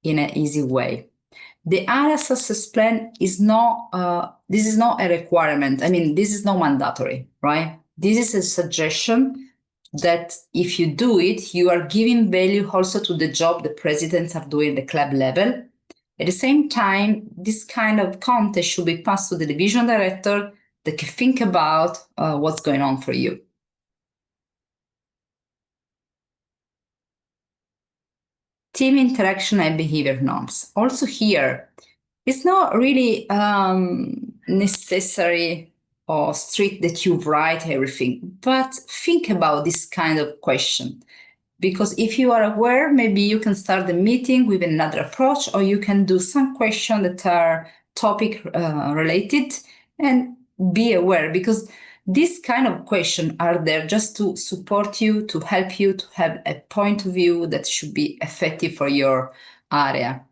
in an easy way. The area success plan is not, this is not a requirement. I mean, this is not mandatory, right? This is a suggestion that if you do it, you are giving value also to the job the presidents are doing at the club level. At the same time, this kind of content should be passed to the division director that can think about what's going on for you. Team interaction and behavior norms. Also here, it's not really necessary or strict that you write everything, but think about this kind of question. Because if you are aware, maybe you can start the meeting with another approach, or you can do some questions that are topic related and be aware, because these kind of questions are there just to support you, to help you to have a point of view that should be effective for your area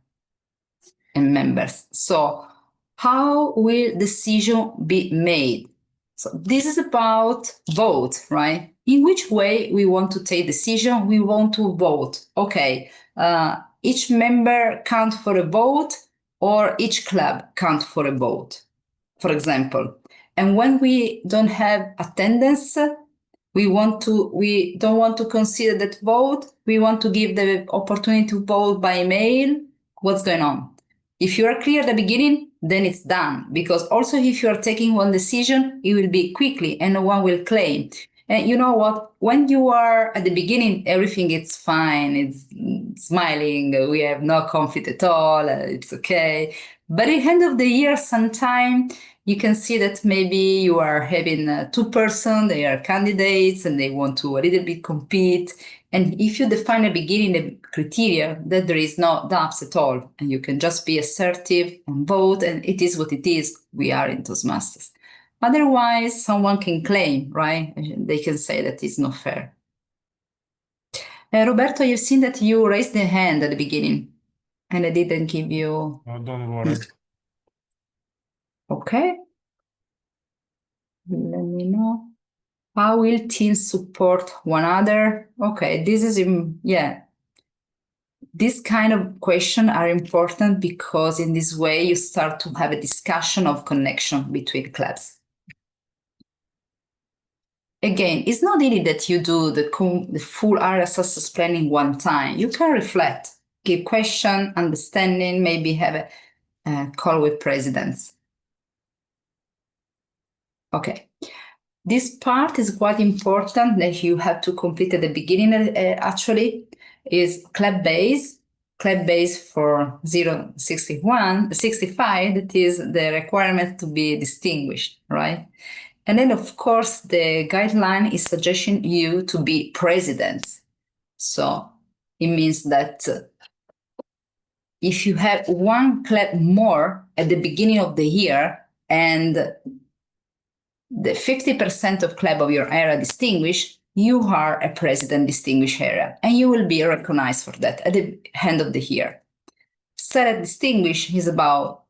and members. So how will decision be made? So this is about vote, right? In which way we want to take decision, we want to vote. Okay, each member count for a vote, or each club count for a vote, for example. And when we don't have attendance, we don't want to consider that vote. We want to give the opportunity to vote by mail. What's going on? If you are clear at the beginning, then it's done. Because also if you are taking one decision, it will be quickly and no one will claim. And you know what? When you are at the beginning, everything is fine. It's smiling. We have no conflict at all. It's okay. But at the end of the year, sometime you can see that maybe you are having two persons, they are candidates and they want to a little bit compete. And if you define at the beginning the criteria, that there is no doubts at all, and you can just be assertive and vote, and it is what it is. We are in Toastmasters. Otherwise, someone can claim, right? They can say that it's not fair. Roberto, you've seen that you raised the hand at the beginning, and I didn't give you... No, don't worry. Okay. Let me know. How will teams support one another? Okay, this is, yeah. These kind of questions are important because in this way you start to have a discussion of connection between clubs. Again, it's not really that you do the full area success planning one time. You can reflect, give question, understanding, maybe have a call with presidents. Okay. This part is quite important that you have to complete at the beginning, actually, is club base. Club base for 065, that is the requirement to be distinguished, right? And then, of course, the guideline is suggesting you to be presidents. So it means that if you have one club more at the beginning of the year and the 50% of club of your area distinguished, you are a president distinguished area, and you will be recognized for that at the end of the year. Select distinguished is about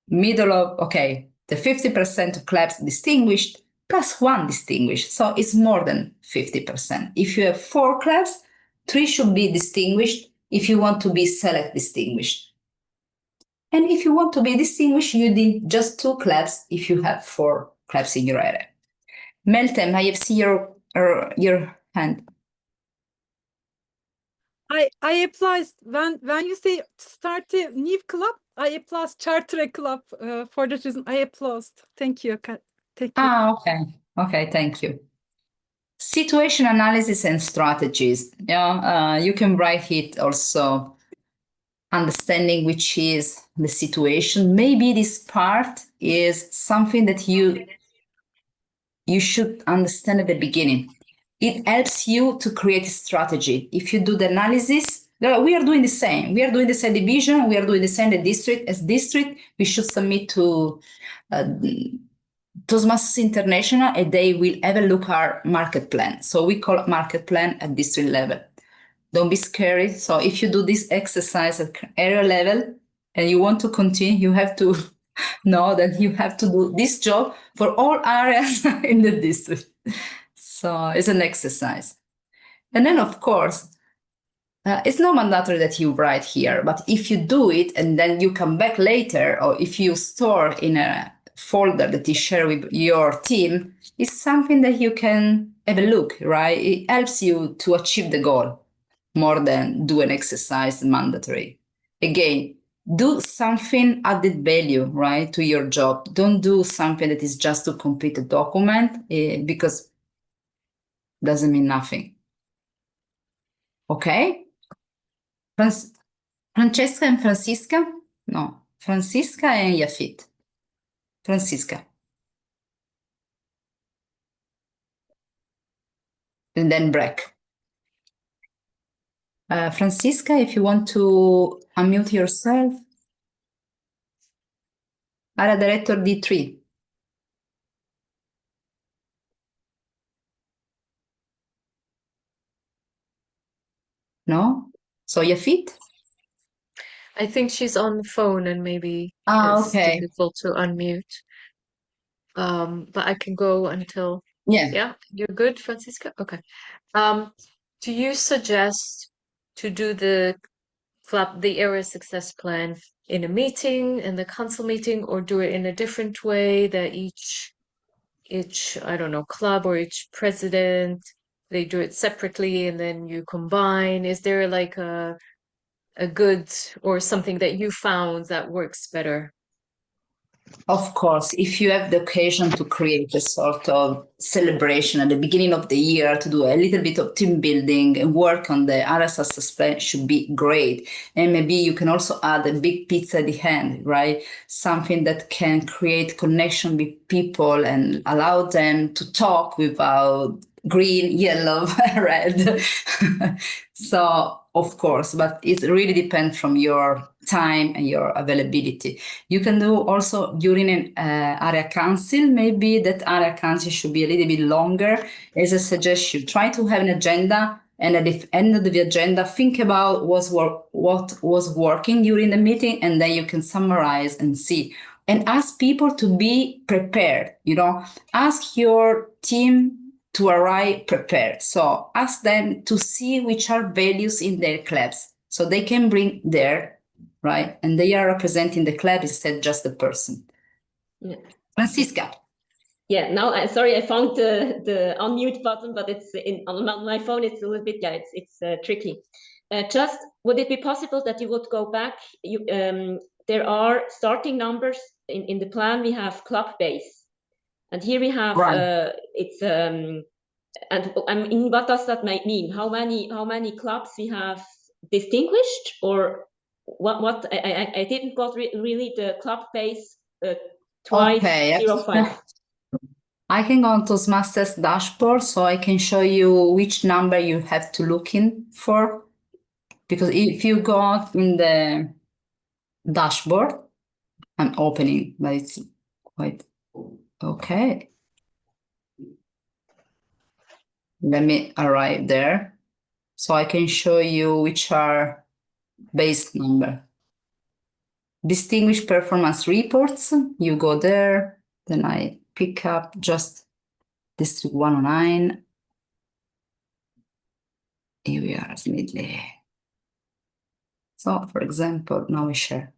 middle of, okay, the 50% of clubs distinguished plus one distinguished, so it's more than 50%. If you have 4 clubs, 3 should be distinguished if you want to be select distinguished. And if you want to be distinguished, you need just 2 clubs if you have 4 clubs in your area. Meltem, I have seen your hand. I apply when you say start a new club, I apply charter a club for that reason. I applaud. Thank you. Thank you. Ah, okay. Okay, thank you. Situation analysis and strategies. Yeah, you can write it also. Understanding which is the situation. Maybe this part is something that you should understand at the beginning. It helps you to create a strategy. If you do the analysis, we are doing the same. We are doing the same division. We are doing the same district. As district, we should submit to Toastmasters International, and they will have a look at our market plan. So we call it market plan at district level. Don't be scared. So if you do this exercise at area level and you want to continue, you have to know that you have to do this job for all areas in the district. So it's an exercise. And then, of course, it's not mandatory that you write here, but if you do it and then you come back later, or if you store in a folder that you share with your team, it's something that you can have a look, right? It helps you to achieve the goal more than do an exercise mandatory. Again, do something added value, right, to your job. Don't do something that is just to complete a document because it doesn't mean nothing. Okay? Francesca and Francisca? No, Francisca and Yafit. Francisca. And then Breck. Francisca, if you want to unmute yourself. Area Director D3. No? So Yafit? I think she's on the phone and maybe Ah, it's okay. difficult to unmute. But I can go until... Yeah. You're good, Francisca? Okay. Do you suggest to do the area success plan in a meeting, in the council meeting, or do it in a different way that each I don't know, club or each president, they do it separately and then you combine? Is there like a a good or something that you found that works better? Of course, if you have the occasion to create a sort of celebration at the beginning of the year, to do a little bit of team building and work on the area success plan should be great. And maybe you can also add a big pizza at the end, right? Something that can create connection with people and allow them to talk without green, yellow, red. So, of course, but it really depends from your time and your availability. You can do also during an area council, maybe that area council should be a little bit longer. As a suggestion, try to have an agenda, and at the end of the agenda, think about what was working during the meeting, and then you can summarize and see. And ask people to be prepared, ask your team to arrive prepared. So ask them to see which are values in their clubs, so they can bring their, right? And they are representing the club instead of just the person. Yeah. Francisca. Yeah, now sorry, I found the unmute button, but it's on my phone. It's a little bit, yeah, it's tricky. Just would it be possible that you would go back? There are starting numbers in the plan. We have club base, and here we have it's and I mean, what does that mean? How many clubs we have distinguished, or what? I didn't got really the club base twice. Okay. 05. I can go on Toastmasters dashboard, so I can show you which number you have to look in for. Because if you go in the dashboard, I'm opening, but it's quite okay. Let me arrive there, so I can show you which are base number. Distinguished performance reports, you go there, then I pick up just District 109. Here we are, Smidley. So, for example, now we share.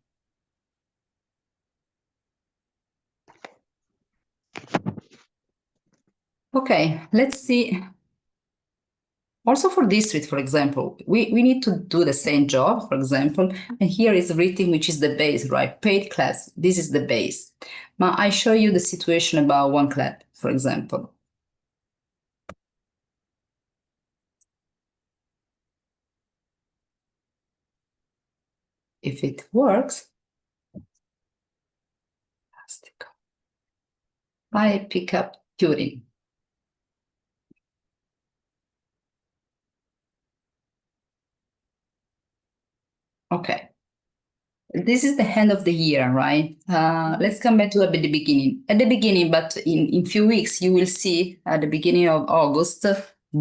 Okay, let's see. Also for district, for example, we need to do the same job, for example, and here is written, which is the base, right? Paid class, this is the base. Now I show you the situation about one club, for example. If it works, I pick up Turing. Okay. This is the end of the year, right? Let's come back to at the beginning. At the beginning, but in few weeks, you will see at the beginning of August,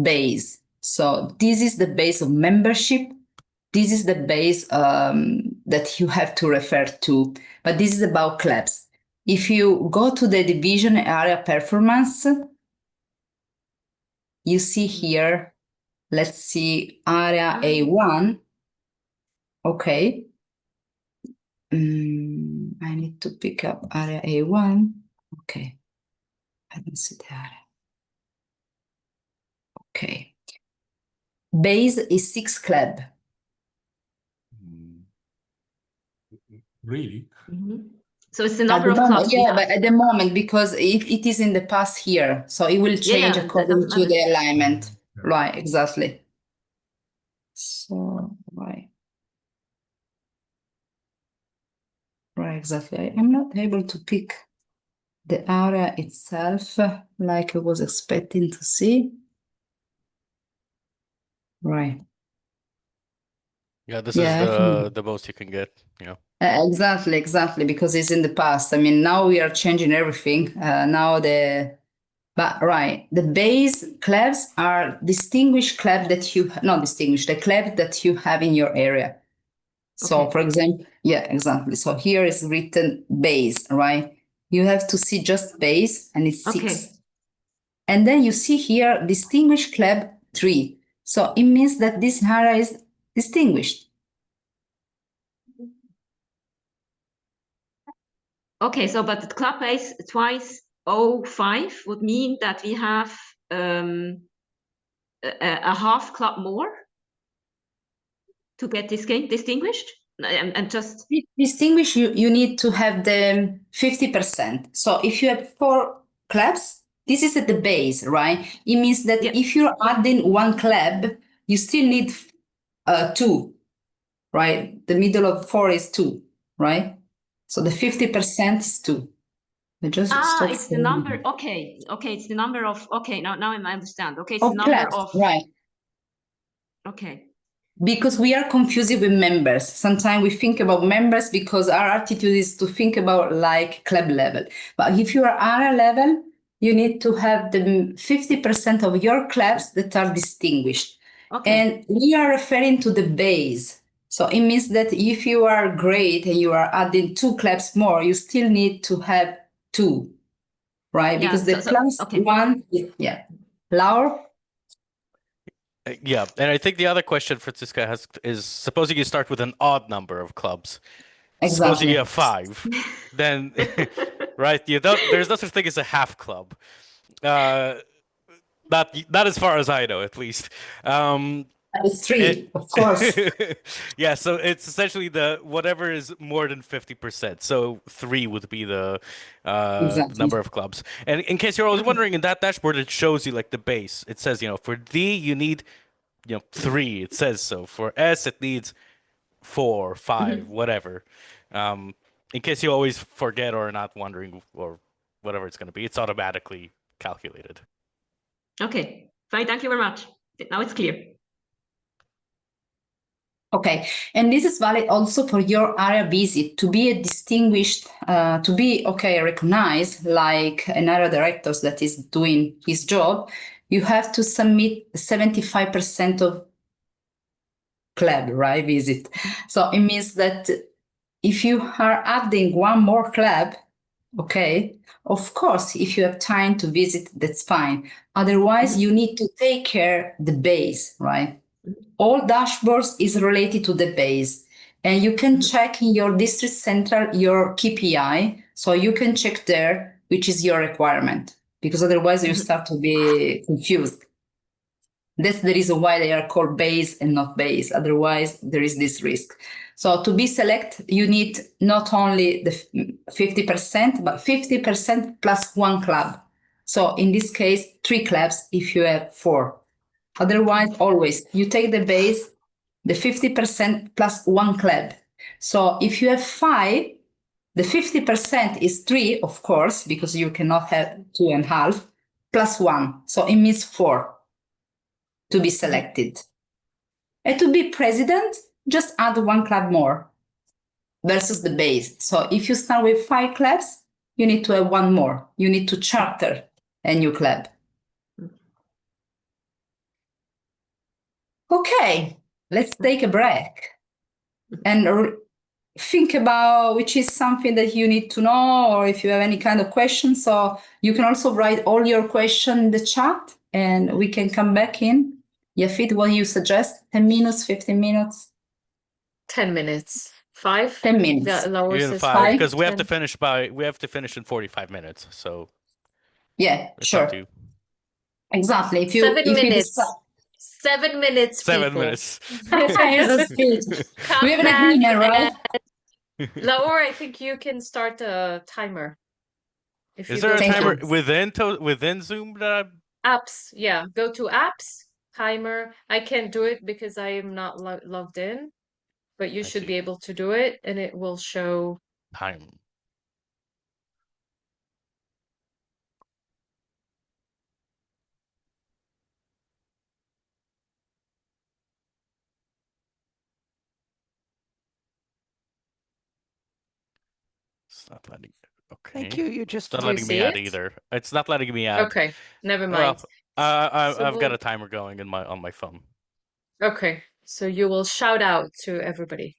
base. So this is the base of membership. This is the base that you have to refer to. But this is about clubs. If you go to the division area performance, you see here, let's see, area A1. Okay. I need to pick up area A1. Okay. I don't see the area. Okay. Base is 6 club. Really? Mm-hmm. So it's the number of clubs. Yeah, but at the moment, because it is in the past here, so it will change according to the alignment. Yeah. Right, exactly. So, right. Right, exactly. I'm not able to pick the area itself like I was expecting to see. Right. Yeah, this is the most you can get. Yeah. Exactly, because it's in the past. I mean, now we are changing everything. But right, the base clubs are distinguished club that you, not distinguished, the club that you have in your area. So, for example, yeah, exactly. So here is written base, right? You have to see just base, and it's 6. And then you see here distinguished club 3. So it means that this area is distinguished. Okay, so but the club base twice 05 would mean that we have a half club more to get distinguished? And just distinguish, you need to have the 50%. So if you have 4 clubs, this is at the base, right? It means that if you're adding 1 club, you still need 2, right? The middle of 4 is 2, right? So the 50% is 2. Just stop it's the number. Okay, it's the number of. Okay, now I understand. Okay, it's of the number clubs, of. right? Okay. Because we are confused with members. Sometimes we think about members because our attitude is to think about like club level. But if you are area level, you need to have the 50% of your clubs that are distinguished. Okay. And we are referring to the base. So it means that if you are great and you are adding 2 clubs more, you still need to have 2, right? Yeah, Because the plus okay. 1, Laura? Yeah, and I think the other question Francisca is supposing you start with an odd number of clubs. Supposing you have 5, then right, there's no such thing as a half club. Not as far as I know, at least. It's 3, of course. Yeah, so it's essentially whatever is more than 50%. So 3 would be the number of clubs. And in case you're always wondering, in that dashboard, it shows you like the base. It says, for D, you need 3. It says so. For S, it needs 4, 5, whatever. In case you always forget or are not wondering or whatever it's going to be, it's automatically calculated. Okay, fine. Thank you very much. Now it's clear. Okay, and this is valid also for your area visit to be a distinguished, to be recognized like an area director that is doing his job. You have to submit 75% of club, right, visit. So it means that if you are adding 1 more club, okay, of course, if you have time to visit, that's fine. Otherwise, you need to take care the base, right? All dashboards is related to the base. And you can check in your district central your KPI. So you can check there, which is your requirement, because otherwise you start to be confused. That's the reason why they are called base and not base. Otherwise, there is this risk. So to be select, you need not only the 50%, but 50% plus 1 club. So in this case, 3 clubs if you have 4. Otherwise, always you take the base, the 50% plus 1 club. So if you have 5, the 50% is 3, of course, because you cannot have 2.5 plus 1. So it means 4 to be selected. And to be president, just add 1 club more versus the base. So if you start with 5 clubs, you need to have 1 more. You need to charter a new club. Okay, let's take a break and think about which is something that you need to know, or if you have any kind of questions. So you can also write all your questions in the chat and we can come back in. Yafit, what do you suggest? 10 minutes, 15 minutes? 10 minutes. 5? 10 minutes. Even 5, because we have to finish in 45 minutes. So yeah, it's up to you. Exactly. If you 7 minutes. decide 7 minutes. 7 people. minutes. Here's a speech. Come We have an back agreement, right? Laura, I think you can start a timer. If Is you there go a to timer apps. within Zoom that Apps, yeah. Go to apps, timer. I can't do it because I am not logged in, but you should be able to do it, and it will show time? It's not letting. Okay. Thank you. You just It's not Do you letting me see add it? either. It's not letting me add. Okay, never Well, mind. I've got we'll- a timer going on my phone. Okay, so you will shout out to everybody.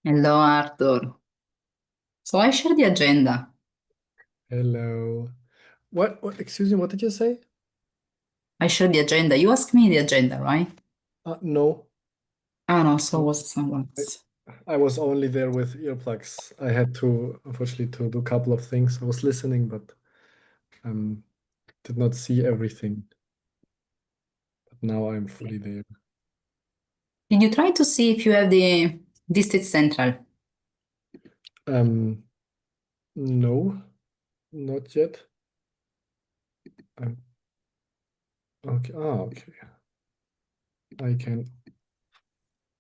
Hello, Arthur. So I share the agenda. Hello. What, excuse me, what did you say? I share the agenda. You asked me the agenda, right? No. No, so was someone else. I was only there with earplugs. I had to, unfortunately, to do a couple of things. I was listening, but did not see everything. But now I'm fully there. Did you try to see if you have the District Central? No, not yet. Okay. Okay. I can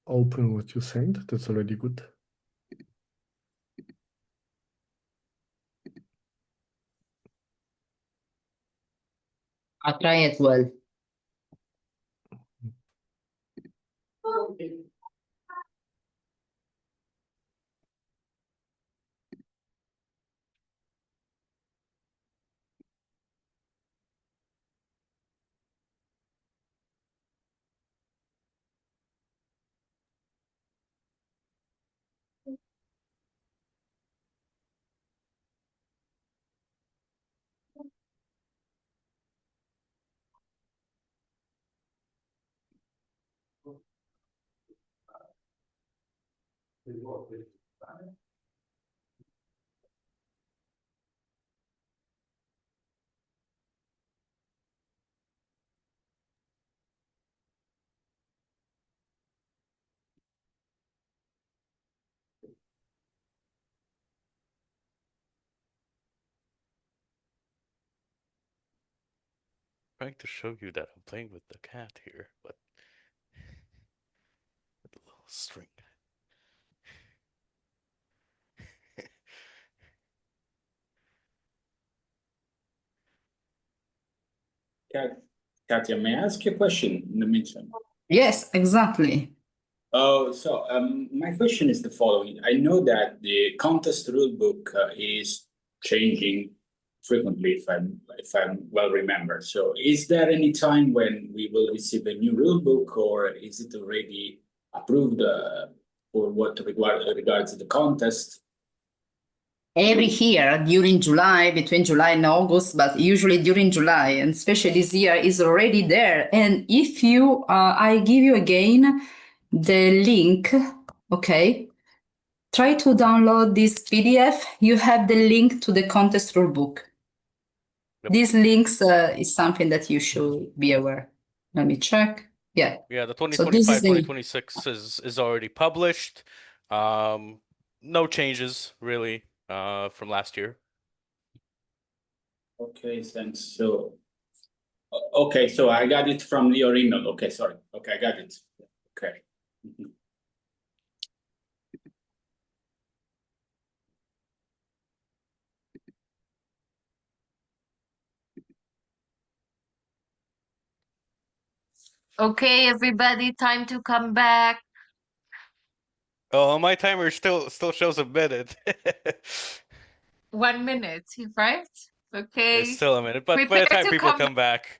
open what you sent. That's already good. I'll try as well. Trying to show you that I'm playing with the cat here, but with a little string. Katia, may I ask you a question in the meantime? Yes, exactly. So my question is the following. I know that the contest rulebook is changing frequently, if I well remember. So is there any time when we will receive a new rulebook, or is it already approved for what regards the contest? Every year during July, between July and August, but usually during July, and especially this year is already there. And if you, I give you again the link, okay? Try to download this PDF. You have the link to the contest rulebook. These links is something that you should be aware. Let me check. Yeah. Yeah, the So this is 2025-2026 is already published. No changes really from last year. Okay, thanks. So, okay, so I got it from your email. Okay, sorry. Okay, I got it. Okay. Okay, everybody, time to come back. Oh, my timer still shows a minute. 1 minute, right? Okay. It's still a minute, but by the Prepare time to people come back.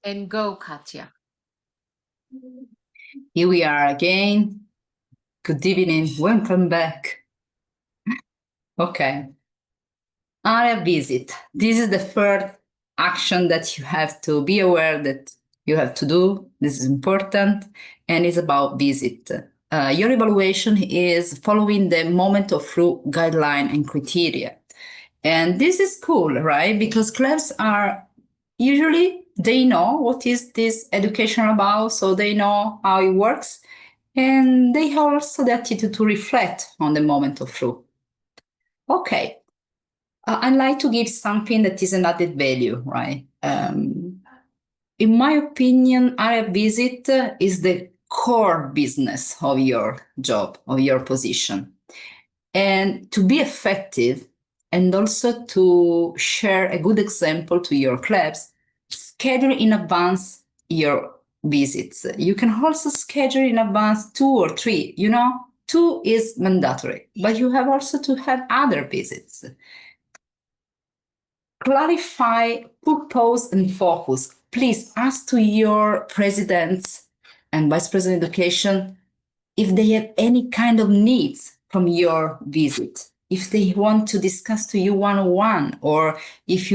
And go, Katia. Here we are again. Good evening. Welcome back. Okay. Area visit. This is the third action that you have to be aware that you have to do. This is important, and it's about visit. Your evaluation is following the moment of truth guideline and criteria. And this is cool, right? Because clubs are usually, they know what is this education about, so they know how it works. And they have also the attitude to reflect on the moment of truth. Okay. I'd like to give something that is an added value, right? In my opinion, area visit is the core business of your job, of your position. And to be effective and also to share a good example to your clubs, schedule in advance your visits. You can also schedule in advance 2 or 3, 2 is mandatory, but you have also to have other visits. Clarify purpose and focus. Please ask to your presidents and vice president of education if they have any kind of needs from your visit, if they want to discuss to you one-on-one, or if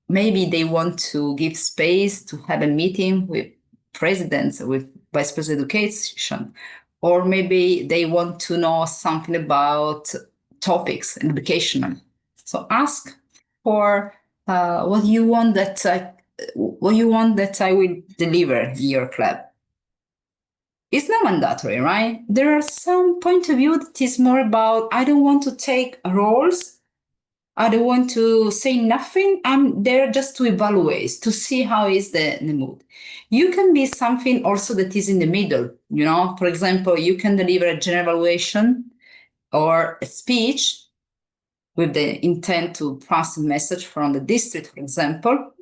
maybe they want to give space to have a meeting with presidents, with vice president of education, or maybe they want to know something about topics and educational. So ask for what you want that I will deliver in your club. It's not mandatory, right? There are some point of view that is more about, I don't want to take roles. I don't want to say nothing. I'm there just to evaluate, to see how is the mood. You can be something also that is in the middle, For example, you can deliver a general evaluation or a speech with the intent to pass a message from the district, for example.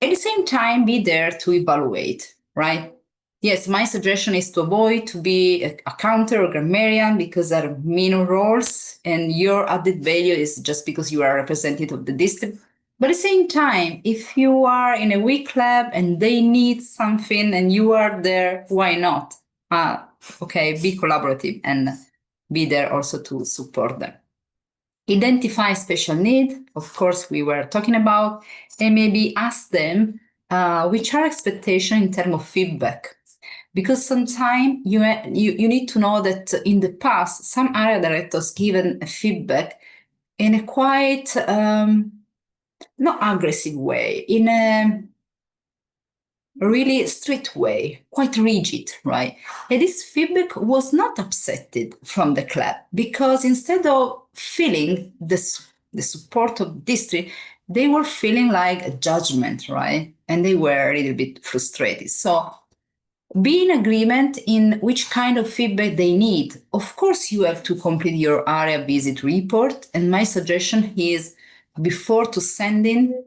At the same time, be there to evaluate, right? Yes, my suggestion is to avoid to be a counter or grammarian because they're minor roles and your added value is just because you are a representative of the district. But at the same time, if you are in a weak club and they need something and you are there, why not? Be collaborative and be there also to support them. Identify special need, of course, we were talking about, and maybe ask them which are expectations in terms of feedback. Because sometimes you need to know that in the past, some area directors given a feedback in a quite not aggressive way, in a really strict way, quite rigid, right? And this feedback was not accepted from the club because instead of feeling the support of district, they were feeling like a judgment, right? And they were a little bit frustrated. So be in agreement in which kind of feedback they need. Of course, you have to complete your area visit report. And my suggestion is before to send in,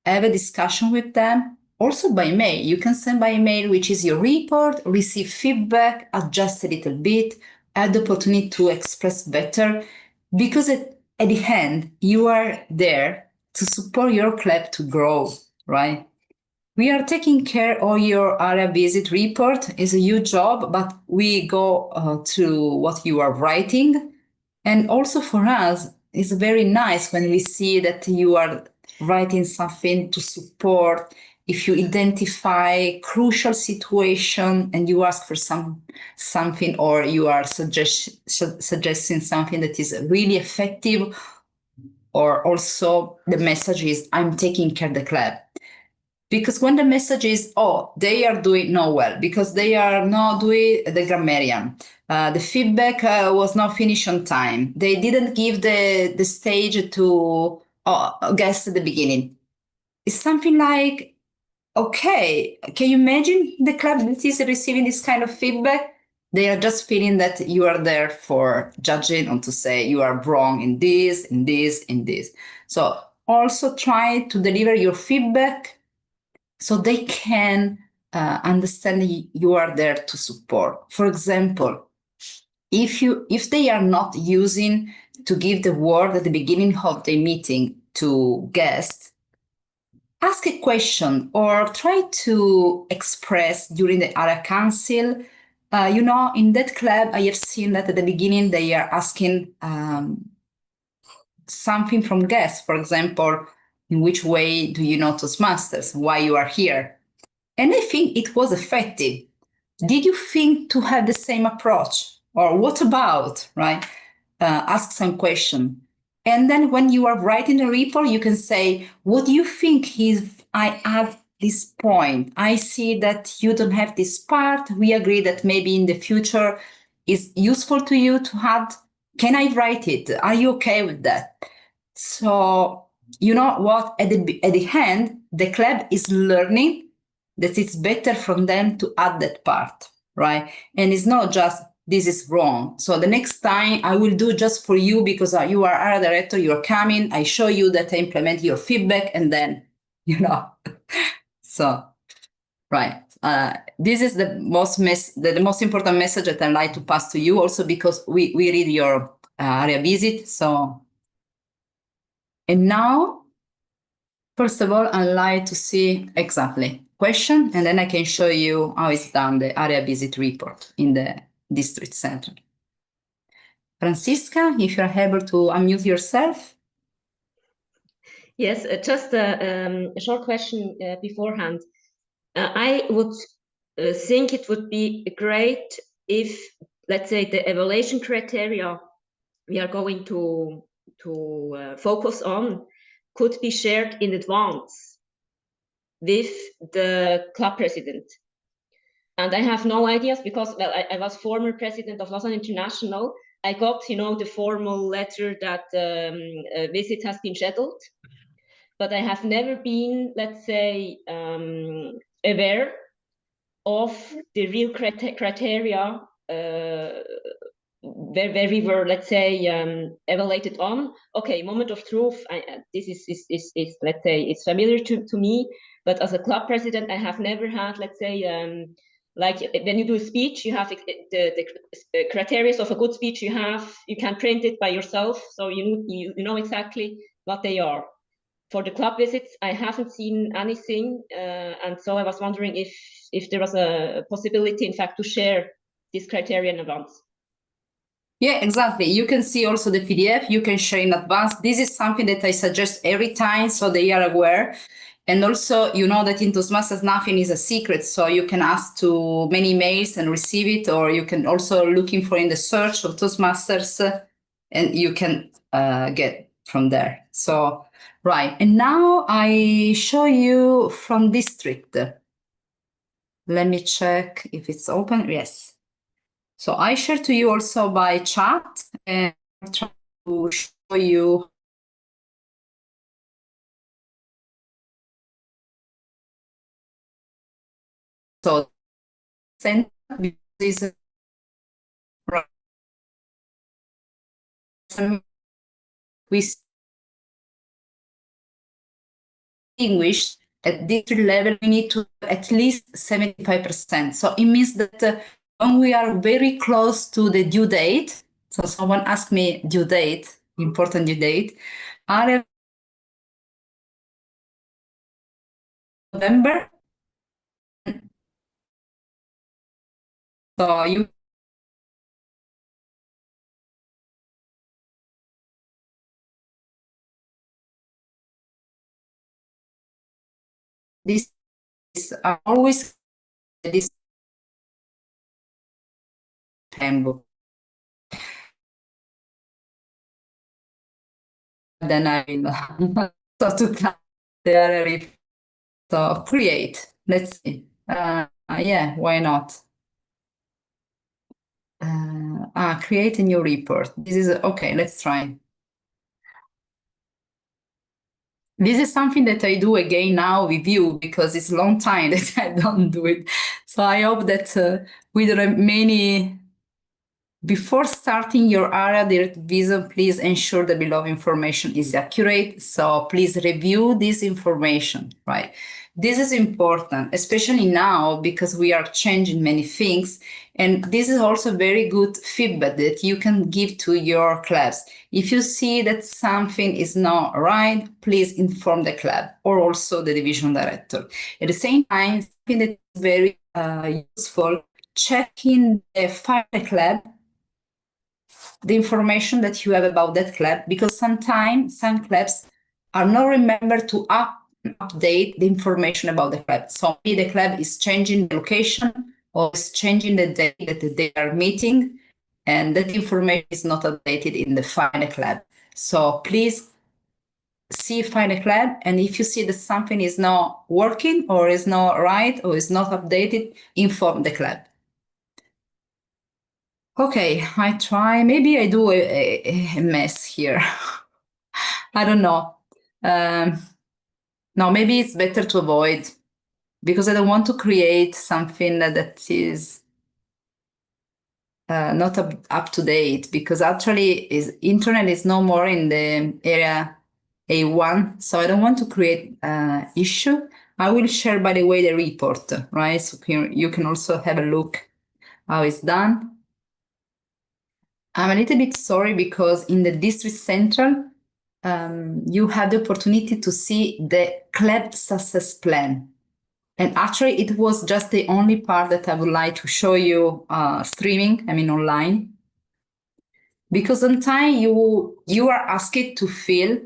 have a discussion with them. Also by mail, you can send by mail, which is your report, receive feedback, adjust a little bit, have the opportunity to express better, because at the end, you are there to support your club to grow, right? We are taking care of your area visit report. It's a huge job, but we go to what you are writing. And also for us, it's very nice when we see that you are writing something to support. If you identify crucial situation and you ask for something, or you are suggesting something that is really effective, or also the message is, I'm taking care of the club. Because when the message is, oh, they are doing not well, because they are not doing the grammarian, the feedback was not finished on time, they didn't give the stage to guests at the beginning. It's something like, okay, can you imagine the club that is receiving this kind of feedback? They are just feeling that you are there for judging and to say you are wrong in this, in this, in this. So also try to deliver your feedback so they can understand you are there to support. For example, if they are not using to give the word at the beginning of the meeting to guests, ask a question or try to express during the area council. In that club, I have seen that at the beginning they are asking something from guests. For example, in which way do you know Toastmasters? Why you are here? And I think it was effective. Did you think to have the same approach? Or what about, right? Ask some question. And then when you are writing a report, you can say, what do you think if I add this point? I see that you don't have this part. We agree that maybe in the future is useful to you to add. Can I write it? Are you okay with that? So, you know what? At the end, the club is learning that it's better from them to add that part, right? And it's not just this is wrong. So the next time I will do just for you because you are area director, you're coming, I show you that I implement your feedback, and then, you know, so, right. This is the most important message that I'd like to pass to you also because we read your area visit. So, and now, first of all, I'd like to see exactly question, and then I can show you how it's done, the area visit report in the district center. Francisca, if you're able to unmute yourself. Yes, just a short question beforehand. I would think it would be great if, let's say, the evaluation criteria we are going to focus on could be shared in advance with the club president. And I have no ideas because, well, I was former president of Lausanne International. I got, you know, the formal letter that a visit has been scheduled, but I have never been, let's say, aware of the real criteria where we were, let's say, evaluated on. Okay, moment of truth. This is let's say, it's familiar to me, but as a club president, I have never had, let's say, like when you do a speech, you have the criteria of a good speech. You can print it by yourself, so you know exactly what they are. For the club visits, I haven't seen anything, and so I was wondering if there was a possibility, in fact, to share this criteria in advance. Yeah, exactly. You can see also the PDF. You can share in advance. This is something that I suggest every time, so they are aware. And also, you know that in Toastmasters, nothing is a secret. So you can ask to many emails and receive it, or you can also looking for in the search of Toastmasters, and you can get from there. So, right. And now I show you from district. Let me check if it's open. Yes. So I share to you also by chat, and I'll try to show you. So this we distinguish at district level, we need to at least 75%. So it means that when we are very close to the due date, so someone asked me due date, important due date, are November. So you this is always this handbook. Then I will so create. Let's see. Yeah, why not? Create a new report. This is okay. Let's try. This is something that I do again now with you because it's a long time that I don't do it. So I hope that with many. Before starting your area direct visit, please ensure the below information is accurate. So please review this information, right? This is important, especially now because we are changing many things. And this is also very good feedback that you can give to your clubs. If you see that something is not right, please inform the club or also the division director. At the same time, something that is very useful, checking the file club, the information that you have about that club, because sometimes some clubs are not remembered to update the information about the club. So maybe the club is changing the location or is changing the day that they are meeting, and that information is not updated in the final club. So please see final club, and if you see that something is not working or is not right or is not updated, inform the club. Okay, I try. Maybe I do a mess here. I don't know. No, maybe it's better to avoid. because I don't want to create something that is not up to date, because actually internet is no more in the area A1, so I don't want to create issue. I will share, by the way, the report, right? So you can also have a look how it's done. I'm a little bit sorry because in the district central, you have the opportunity to see the club success plan. And actually, it was just the only part that I would like to show you streaming, I mean online. Because sometimes you are asked to fill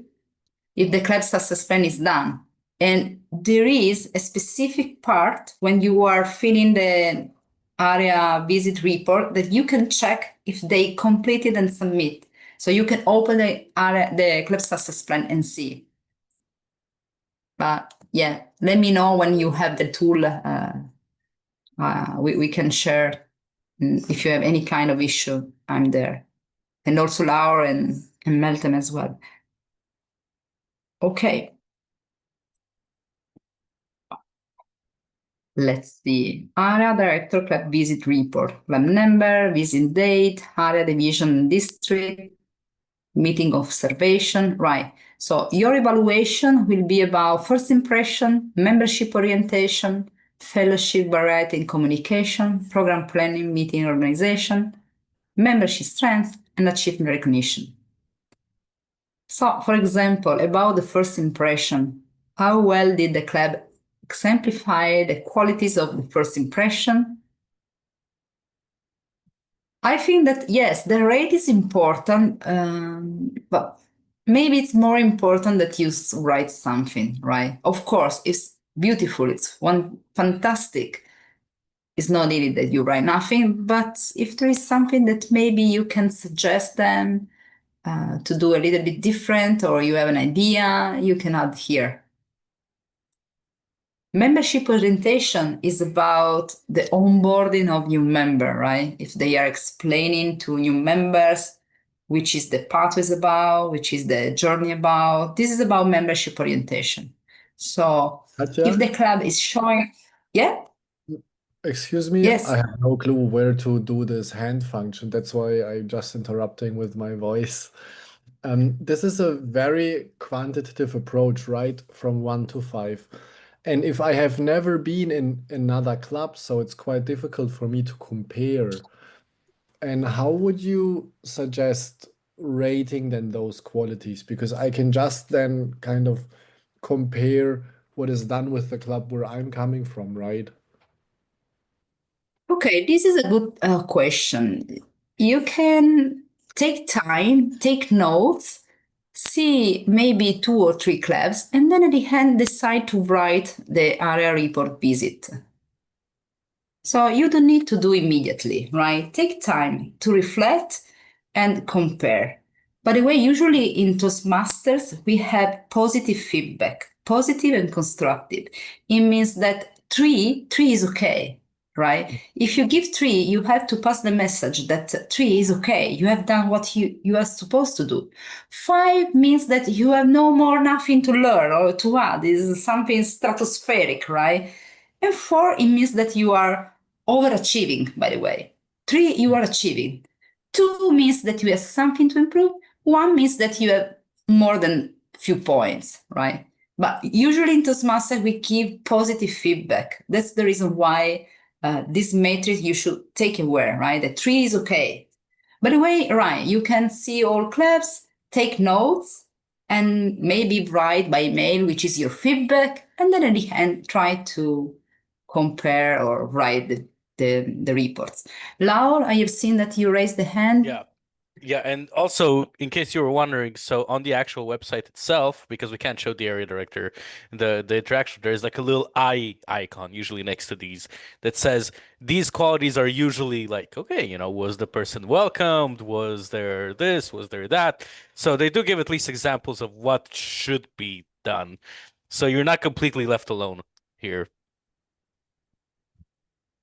if the club success plan is done. And there is a specific part when you are filling the area visit report that you can check if they completed and submit. So you can open the club success plan and see. But yeah, let me know when you have the tool. We can share. If you have any kind of issue, I'm there. And also Laura and Meltem as well. Okay. Let's see. Area director club visit report. Club number, visit date, area division district, meeting observation. Right. So your evaluation will be about first impression, membership orientation, fellowship variety and communication, program planning, meeting organization, membership strengths, and achievement recognition. So, for example, about the first impression, how well did the club exemplify the qualities of the first impression? I think that, yes, the rate is important, but maybe it's more important that you write something, right? Of course, it's beautiful, it's fantastic. It's not needed that you write nothing, but if there is something that maybe you can suggest them to do a little bit different, or you have an idea, you can add here. Membership orientation is about the onboarding of new member, right? If they are explaining to new members which is the pathway is about, which is the journey about. This is about membership orientation. So Katia? if the club is showing, yeah? Excuse me, Yes. I have no clue where to do this hand function. That's why I'm just interrupting with my voice. This is a very quantitative approach, right? From 1 to 5. And if I have never been in another club, so it's quite difficult for me to compare. And how would you suggest rating then those qualities? Because I can just then kind of compare what is done with the club where I'm coming from, right? Okay, this is a good question. You can take time, take notes, see maybe 2 or 3 clubs, and then at the end decide to write the area report visit. So you don't need to do immediately, right? Take time to reflect and compare. By the way, usually in Toastmasters, we have positive feedback, positive and constructive. It means that 3 is okay, right? If you give 3, you have to pass the message that 3 is okay. You have done what you are supposed to do. 5 means that you have no more nothing to learn or to add. It's something stratospheric, right? And 4, it means that you are overachieving, by the way. 3, you are achieving. 2 means that you have something to improve. 1 means that you have more than few points, right? But usually in Toastmasters, we give positive feedback. That's the reason why this matrix you should take aware, right? The 3 is okay. By the way, right, you can see all clubs, take notes, and maybe write by email, which is your feedback, and then at the end, try to compare or write the reports. Laura, I have seen that you raised the hand. Yeah, and also, in case you were wondering, so on the actual website itself, because we can't show the area director, the interaction, there's like a little eye icon usually next to these that says these qualities are usually like, okay, was the person welcomed? Was there this? Was there that? So they do give at least examples of what should be done. So you're not completely left alone here.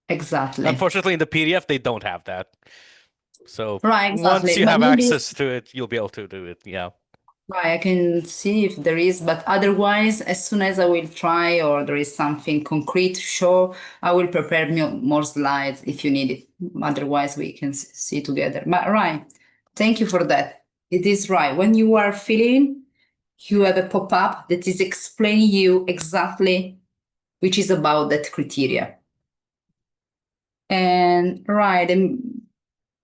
Exactly. Unfortunately, in the PDF, they don't have that. So right, exactly. once you have access to it, you'll be able to do it. Yeah. Right, I can see if there is, but otherwise, as soon as I will try or there is something concrete to show, I will prepare more slides if you need it. Otherwise, we can see together. But right, thank you for that. It is right. When you are filling, you have a pop-up that is explaining you exactly which is about that criteria. And right, and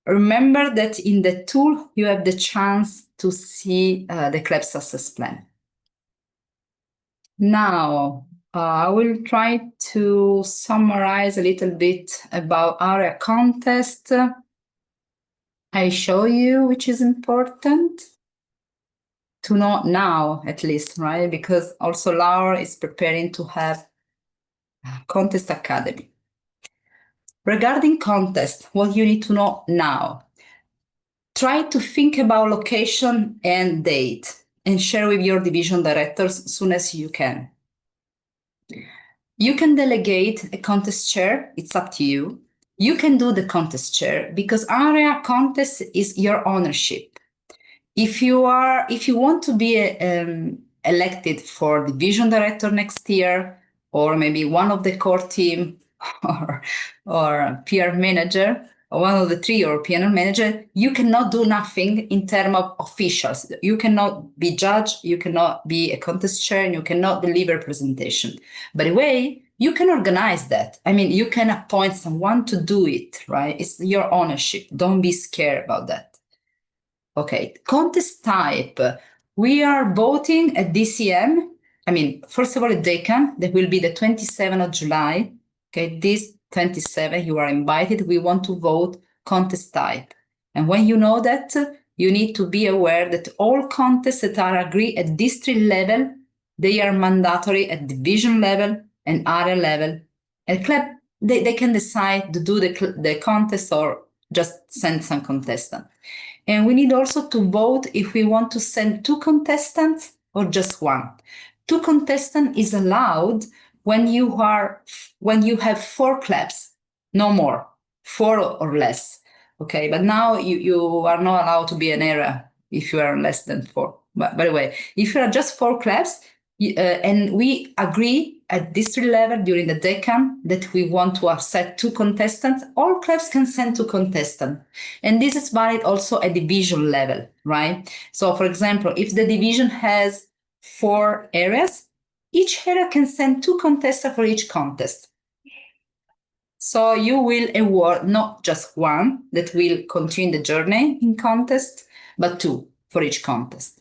remember that in the tool, you have the chance to see the CLEP success plan. Now, I will try to summarize a little bit about area contest. I show you which is important to know now, at least, right? Because also Laura is preparing to have Contest Academy. Regarding contest, what you need to know now. Try to think about location and date and share with your division directors as soon as you can. You can delegate a contest chair, it's up to you. You can do the contest chair because area contest is your ownership. If you want to be elected for division director next year, or maybe one of the core team or PR manager, or one of the three or PR manager, you cannot do nothing in terms of officials. You cannot be judge, you cannot be a contest chair, and you cannot deliver presentation. By the way, you can organize that. I mean, you can appoint someone to do it, right? It's your ownership. Don't be scared about that. Okay, contest type. We are voting at DCM. I mean, first of all, at DECAM, that will be the 27th of July. Okay, this 27, you are invited. We want to vote contest type. And when you know that, you need to be aware that all contests that are agreed at district level, they are mandatory at division level and area level. And club, they can decide to do the contest or just send some contestant. And we need also to vote if we want to send 2 contestants or just 1. 2 contestants is allowed when you have 4 clubs, no more, 4 or less. Okay, but now you are not allowed to be an area if you are less than 4. But by the way, if you are just 4 clubs, and we agree at district level during the DECAM that we want to accept 2 contestants, all clubs can send 2 contestants. And this is valid also at division level, right? So for example, if the division has 4 areas, each area can send 2 contestants for each contest. So you will award not just 1 that will continue the journey in contest, but 2 for each contest.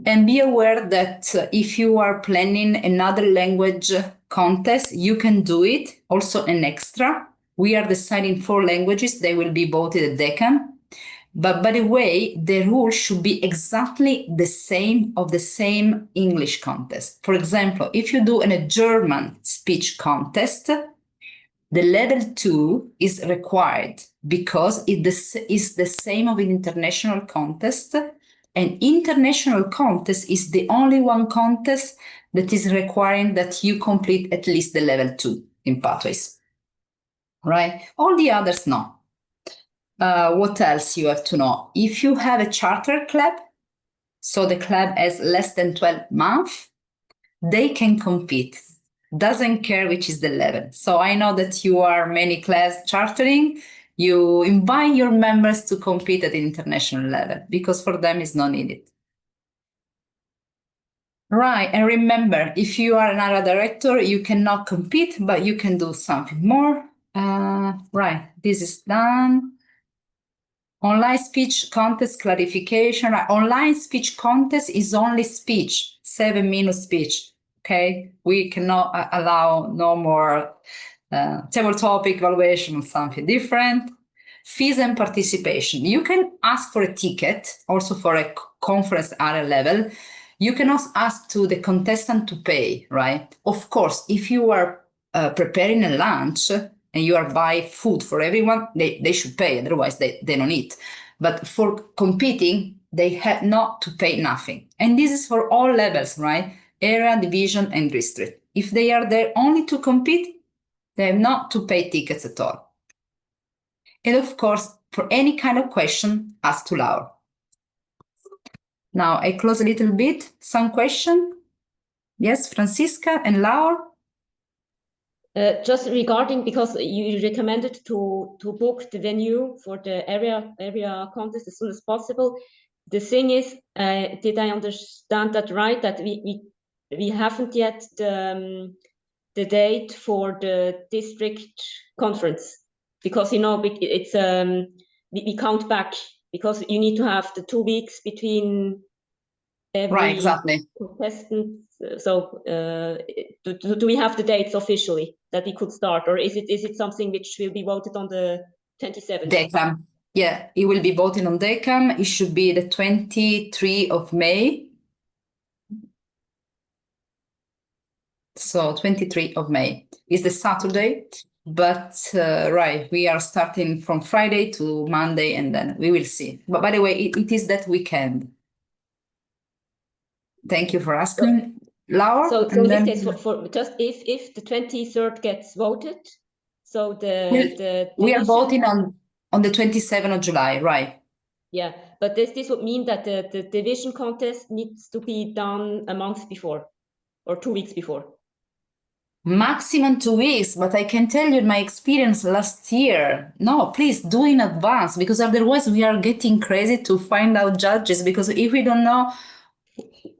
And be aware that if you are planning another language contest, you can do it, also an extra. We are deciding 4 languages, they will be voted at DECAM. But by the way, the rules should be exactly the same of the same English contest. For example, if you do a German speech contest, the level 2 is required because it is the same of an international contest. An international contest is the only one contest that is requiring that you complete at least the level 2 in pathways. Right? All the others, no. What else you have to know? If you have a charter club, so the club has less than 12 months, they can compete. Doesn't care which is the level. So I know that you are many clubs chartering. You invite your members to compete at the international level because for them it's not needed. Right, and remember, if you are an area director, you cannot compete, but you can do something more. Right, this is done. Online speech contest clarification. Online speech contest is only speech, 7-minute speech. Okay, we cannot allow no more table topic evaluation or something different. Fees and participation. You can ask for a ticket, also for a conference area level. You can also ask to the contestant to pay, right? Of course, if you are preparing a lunch and you are buying food for everyone, they should pay, otherwise they don't eat. But for competing, they have not to pay nothing. And this is for all levels, right? Area, division, and district. If they are there only to compete, they have not to pay tickets at all. And of course, for any kind of question, ask to Laura. Now I close a little bit. Some question? Yes, Francisca and Laura? Just regarding, because you recommended to book the venue for the area contest as soon as possible. The thing is, did I understand that right? That we haven't yet the date for the district conference, because it's we count back, because you need to have the 2 weeks between every Right, exactly. contestant. So do we have the dates officially that we could start, or is it something which will be voted on the 27th? DECAM. Yeah, it will be voted on DECAM. It should be the 23 of May. So 23 of May is the Saturday, but right, we are starting from Friday to Monday, and then we will see. But by the way, it is that weekend. Thank you for asking, Laura. So in this case, for just if the 23rd gets voted, so we are voting on the 27th of July, right? Yeah, but this would mean that the division contest needs to be done a month before or 2 weeks before. Maximum 2 weeks, but I can tell you my experience last year. No, please do in advance, because otherwise we are getting crazy to find out judges, because if we don't know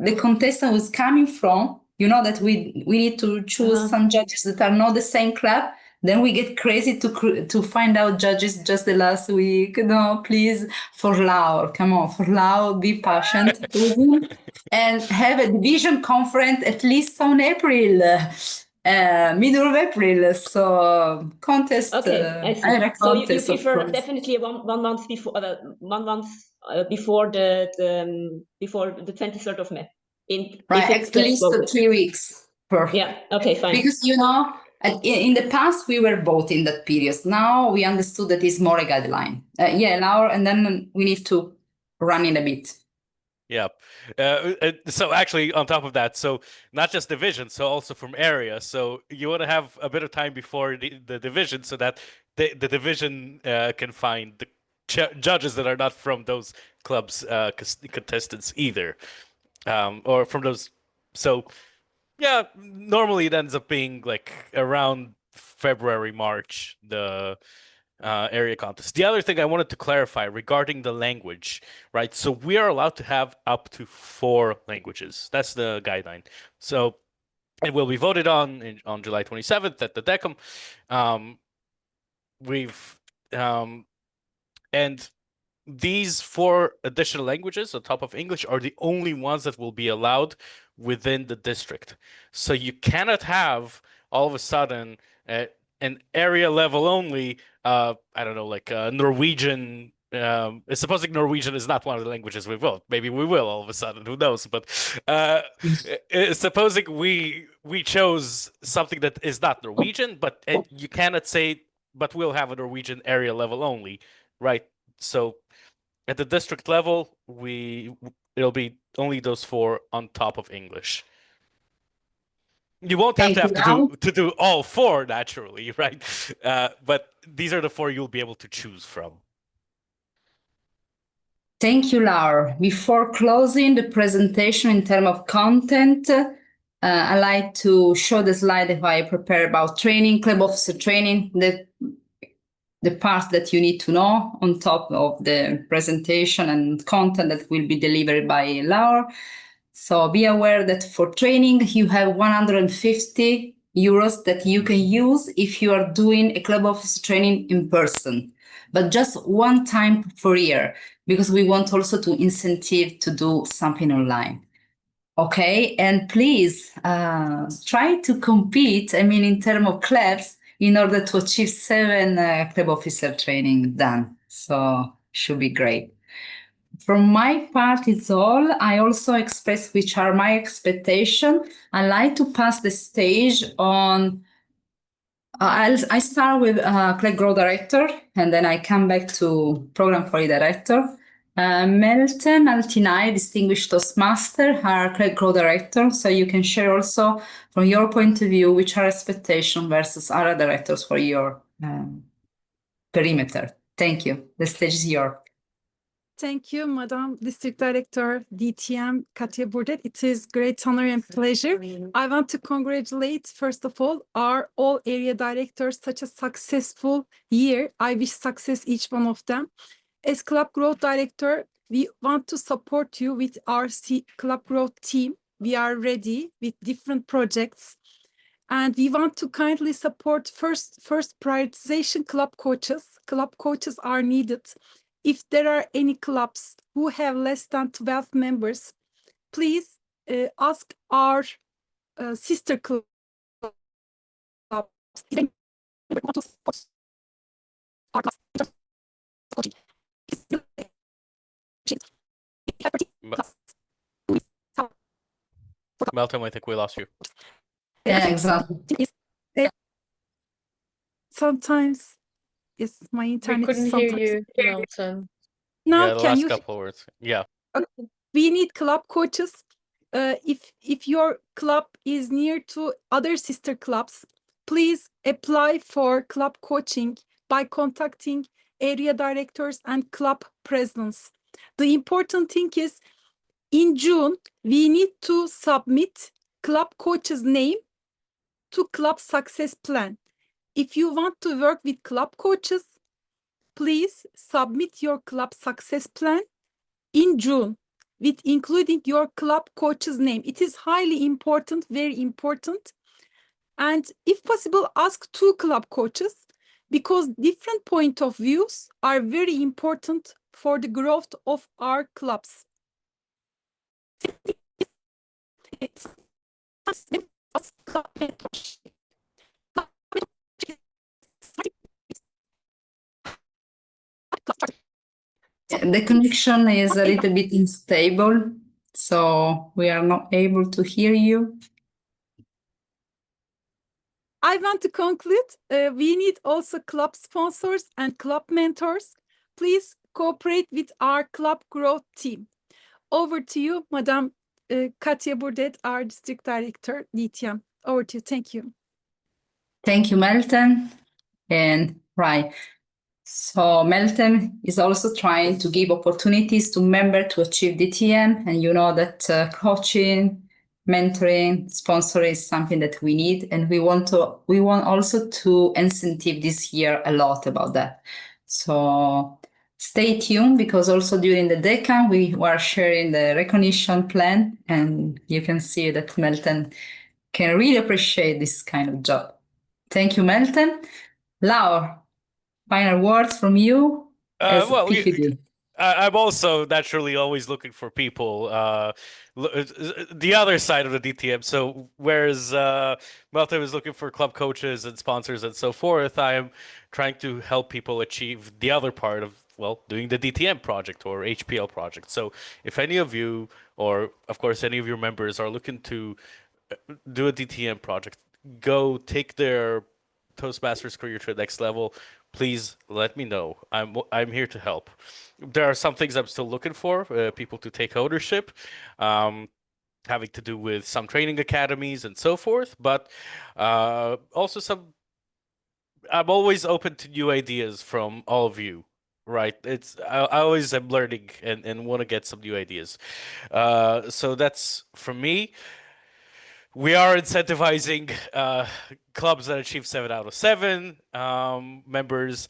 the contestant who's coming from, you know that we need to choose some judges that are not the same club. Then we get crazy to find out judges just the last week. No, please, for Laura, come on, for Laura, be patient with him and have a division conference at least on April, middle of April. So contest. Okay, I see. So you prefer definitely one month before, 1 month before the 23rd of May. Right, at least 3 weeks. Perfect. Yeah. Okay, fine. Because in the past we were both in that period. Now we understood that it's more a guideline. Yeah, Laura, and then we need to run in a bit. Yeah. So actually, on top of that, so not just division, so also from area. So you want to have a bit of time before the division, so that the division can find the judges that are not from those clubs, contestants either, or from those. So yeah, normally it ends up being like around February, March, the area contest. The other thing I wanted to clarify regarding the language, right? So we are allowed to have up to 4 languages. That's the guideline. So it will be voted on July 27th at the DECAM. And these 4 additional languages on top of English are the only ones that will be allowed within the district. So you cannot have all of a sudden an area level only, I don't know, like Norwegian. Supposing Norwegian is not one of the languages we vote, maybe we will all of a sudden, who knows? But supposing we chose something that is not Norwegian, but you cannot say, but we'll have a Norwegian area level only, right? So at the district level, it'll be only those 4 on top of English. You won't have to do all 4 naturally, right? But these are the 4 you'll be able to choose from. Thank you, Laura. Before closing the presentation in terms of content, I like to show the slide that I prepared about training, club officer training, the parts that you need to know on top of the presentation and content that will be delivered by Laura. So be aware that for training, you have 150 euros that you can use if you are doing a club officer training in person, but just one time per year, because we want also to incentive to do something online. Okay, and please try to compete, in terms of clubs, in order to achieve 7 club officer training done. So should be great. From my part, it's all. I also express which are my expectations. I like to pass the stage on. I start with Club Grow Director, and then I come back to Program Quality Director. Melton Altinai, Distinguished Toastmaster, are Club Grow Director, so you can share also from your point of view which are expectations versus other directors for your perimeter. Thank you. The stage is yours. Thank you, Madam District Director, DTM Katia Burdet. It is great honor and pleasure. I want to congratulate, first of all area directors, such a successful year. I wish success each one of them. As Club Growth Director, we want to support you with our Club Growth team. We are ready with different projects. And we want to kindly support first prioritization club coaches. Club coaches are needed. If there are any clubs who have less than 12 members, please ask our sister clubs. Malta, I think we lost you. Yeah, exactly. Sometimes it's my internet. We couldn't hear you, Malta. Now, Yeah, the can last you? couple of words. Yeah. Okay. We need club coaches. If your club is near to other sister clubs, please apply for club coaching by contacting area directors and club presidents. The important thing is, in June, we need to submit club coach's name to club success plan. If you want to work with club coaches, please submit your club success plan in June, with including your club coach's name. It is highly important, very important. And if possible, ask 2 club coaches, because different point of views are very important for the growth of our clubs. The connection is a little bit unstable, so we are not able to hear you. I want to conclude. We need also club sponsors and club mentors. Please cooperate with our club growth team. Over to you, Madam Katia Burdet, our District Director, DTM. Over to you. Thank you. Thank you, Melton. And right. So Melton is also trying to give opportunities to members to achieve DTM. And you know that coaching, mentoring, sponsoring is something that we need. And we want also to incentive this year a lot about that. So stay tuned, because also during the DECA, we were sharing the recognition plan, and you can see that Melton can really appreciate this kind of job. Thank you, Melton. Laura, final words from you as Well, PQD. I'm also naturally always looking for people, the other side of the DTM. So whereas Malta is looking for club coaches and sponsors and so forth, I'm trying to help people achieve the other part of, well, doing the DTM project or HPL project. So if any of you, or of course any of your members, are looking to do a DTM project, go take their Toastmasters career to the next level, please let me know. I'm here to help. There are some things I'm still looking for, people to take ownership, having to do with some training academies and so forth, but also I'm always open to new ideas from all of you, right? I always am learning and want to get some new ideas. So that's from me. We are incentivizing clubs that achieve 7 out of 7 members.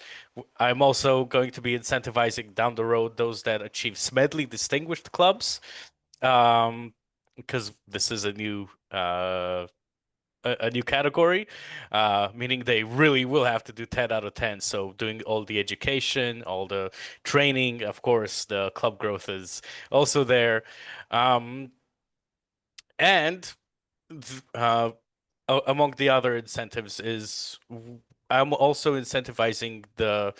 I'm also going to be incentivizing down the road those that achieve Smedley distinguished clubs, because this is a new category, meaning they really will have to do 10 out of 10. So doing all the education, all the training, of course, the club growth is also there, and among the other incentives is I'm also incentivizing the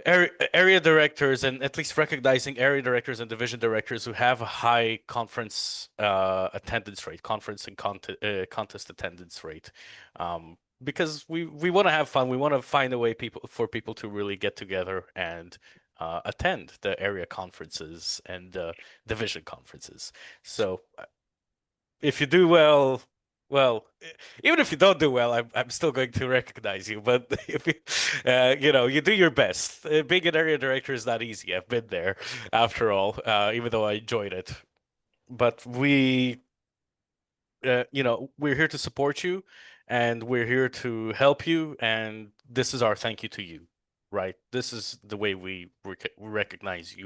area directors, and at least recognizing area directors and division directors who have a high conference attendance rate, conference and contest attendance rate, because we want to have fun. We want to find a way for people to really get together and attend the area conferences and division conferences. So if you do well, well, even if you don't do well, I'm still going to recognize you. But if you do your best. Being an area director is not easy. I've been there, after all, even though I enjoyed it. But we're here to support you, and we're here to help you, and this is our thank you to you, right? This is the way we recognize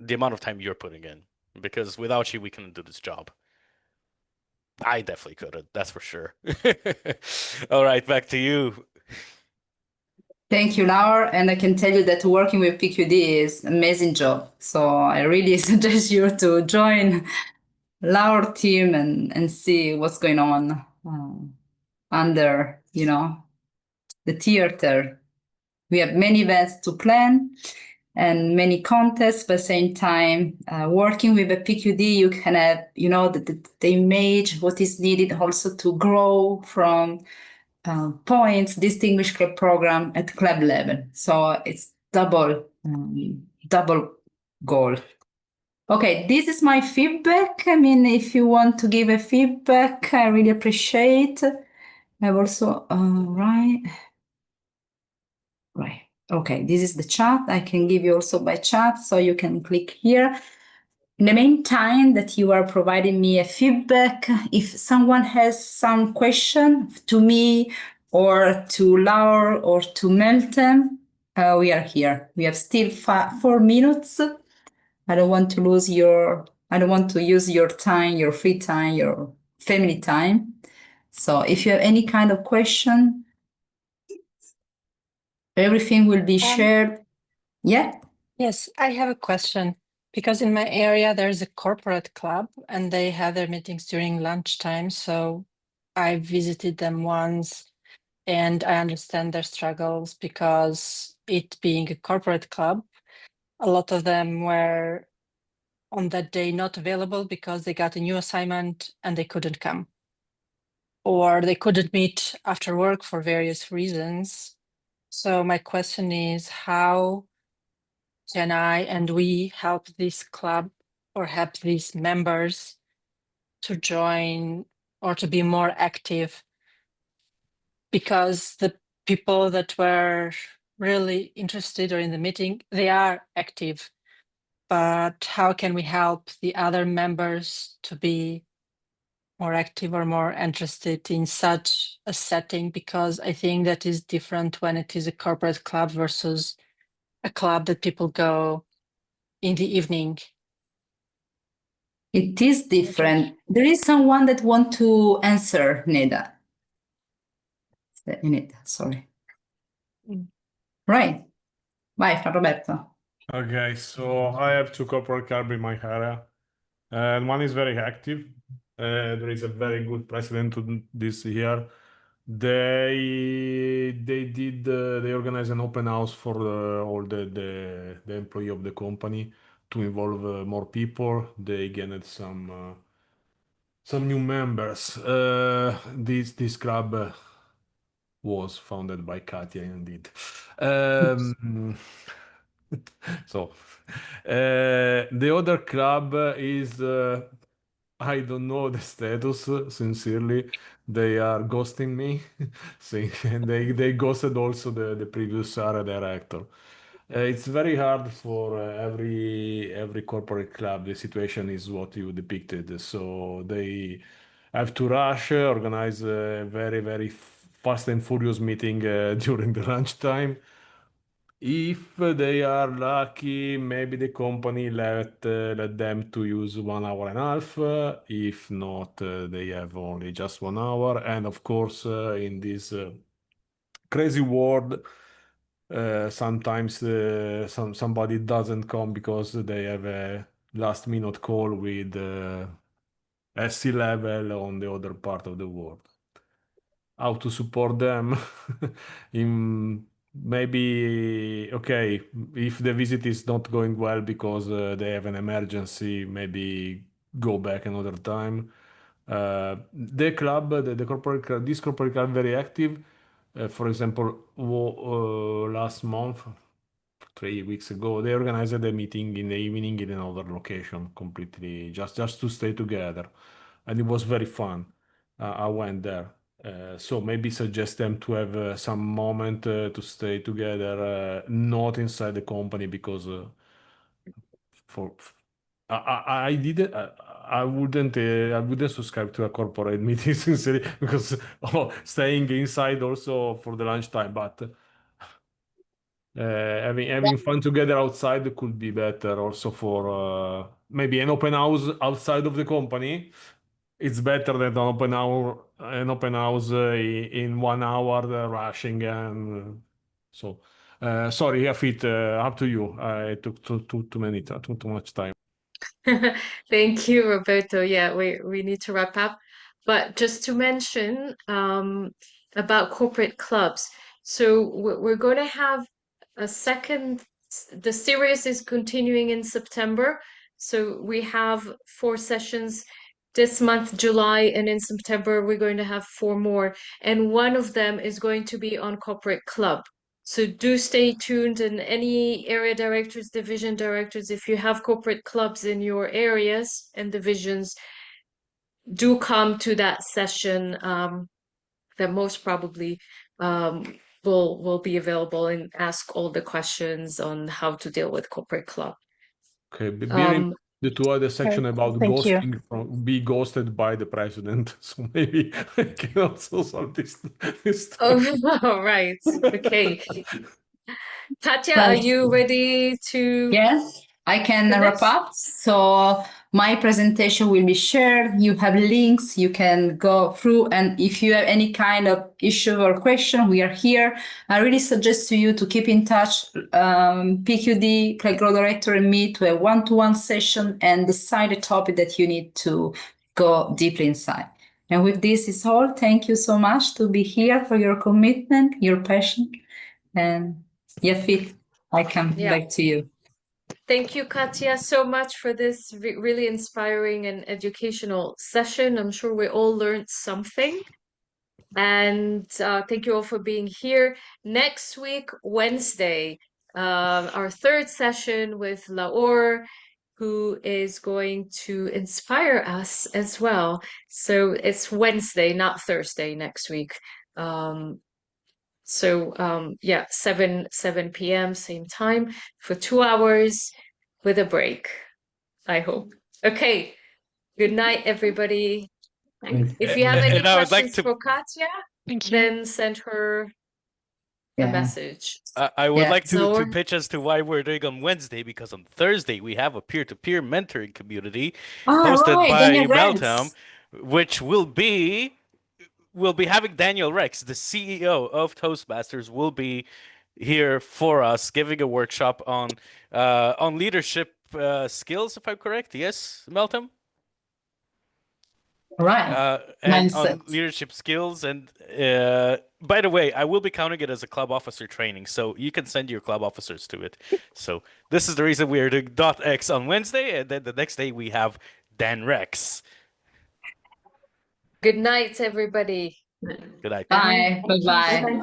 the amount of time you're putting in, because without you, we couldn't do this job. I definitely couldn't, that's for sure. All right, back to you. Thank you, Laura. And I can tell you that working with PQD is an amazing job. So I really suggest you to join Laura team and see what's going on under, the theater. We have many events to plan and many contests, but at the same time, working with a PQD, you can have, the image, what is needed also to grow from points, distinguished club program at club level. So it's double goal. Okay, this is my feedback. I mean, if you want to give a feedback, I really appreciate. I've also, right. Okay, this is the chat. I can give you also by chat, so you can click here. In the meantime that you are providing me a feedback, if someone has some question to me or to Laura or to Meltem, we are here. We have still 4 minutes. I don't want to use your time, your free time, your family time. So if you have any kind of question, everything will be shared. Yeah? Yes, I have a question. Because in my area, there's a corporate club and they have their meetings during lunchtime. So I visited them once and I understand their struggles because it being a corporate club, a lot of them were on that day not available because they got a new assignment and they couldn't come. Or they couldn't meet after work for various reasons. So my question is, how can I and we help this club or help these members to join or to be more active? Because the people that were really interested or in the meeting, they are active. But how can we help the other members to be more active or more interested in such a setting? Because I think that is different when it is a corporate club versus a club that people go in the evening. It is different. There is someone that want to answer, Neda. Neda, sorry. Right. Vai, Roberto. Okay, so I have 2 corporate clubs in my area, and one is very active. There is a very good precedent to this year. They organized an open house for all the employee of the company to involve more people. They gained some new members. This club was founded by Katia, indeed. So the other club is I don't know the status, sincerely. They are ghosting me. And they ghosted also the previous area director. It's very hard for every corporate club. The situation is what you depicted. So they have to rush, organize a very, very fast and furious meeting during the lunchtime. If they are lucky, maybe the company let them to use 1 hour and a half. If not, they have only just 1 hour. And of course, in this crazy world, sometimes somebody doesn't come because they have a last minute call with SC level on the other part of the world. How to support them in maybe, okay, if the visit is not going well because they have an emergency, maybe go back another time. The club, the corporate club, this corporate club very active. For example, last month, 3 weeks ago, they organized a meeting in the evening in another location, completely just to stay together, and it was very fun. I went there. So maybe suggest them to have some moment to stay together, not inside the company, because I didn't. I wouldn't subscribe to a corporate meeting sincerely, because staying inside also for the lunchtime, but having fun together outside could be better also for maybe an open house outside of the company. It's better than an open house in 1 hour rushing, and so sorry, Afit, up to you. I took too much time. Thank you, Roberto. Yeah, we need to wrap up. But just to mention about corporate clubs. So we're going to have a second, the series is continuing in September. So we have 4 sessions this month, July, and in September we're going to have 4 more. And one of them is going to be on corporate club. So do stay tuned, and any area directors, division directors, if you have corporate clubs in your areas and divisions, do come to that session that most probably will be available, and ask all the questions on how to deal with corporate club. Okay, bearing the 2 other section about thank you. ghosting, be ghosted by the president. So maybe I can also solve this. Oh, right. Okay. Katia, Well, are you ready to? Yes, I can wrap finish? up. So my presentation will be shared. You have links you can go through. And if you have any kind of issue or question, we are here. I really suggest to you to keep in touch, PQD, Grow Director, and me to a one-to-one session and decide the topic that you need to go deeply inside. And with this is all. Thank you so much to be here, for your commitment, your passion. And Yafit, I come back to you. Thank you, Katia, so much for this really inspiring and educational session. I'm sure we all learned something. And thank you all for being here. Next week, Wednesday, our 3rd session with Laor, who is going to inspire us as well. So it's Wednesday, not Thursday next week. Yeah, 7 p.m. same time for 2 hours with a break, I hope. Okay. Good night, everybody. If you have any And I would like questions to- for Katia, then send her a message. I would like to Laor? pitch as to why we're doing on Wednesday, because on Thursday we have a peer-to-peer mentoring community Ah, hosted right, by Daniel Rex. Meltem, which will be having Daniel Rex, the CEO of Toastmasters, will be here for us, giving a workshop on leadership skills, if I'm correct. Yes, Meltem? Right. And Mindset. on leadership skills. And by the way, I will be counting it as a club officer training, so you can send your club officers to it. So this is the reason we are doing DOTx on Wednesday, and then the next day we have Dan Rex. Good night, everybody. Good night. Bye. Bye-bye.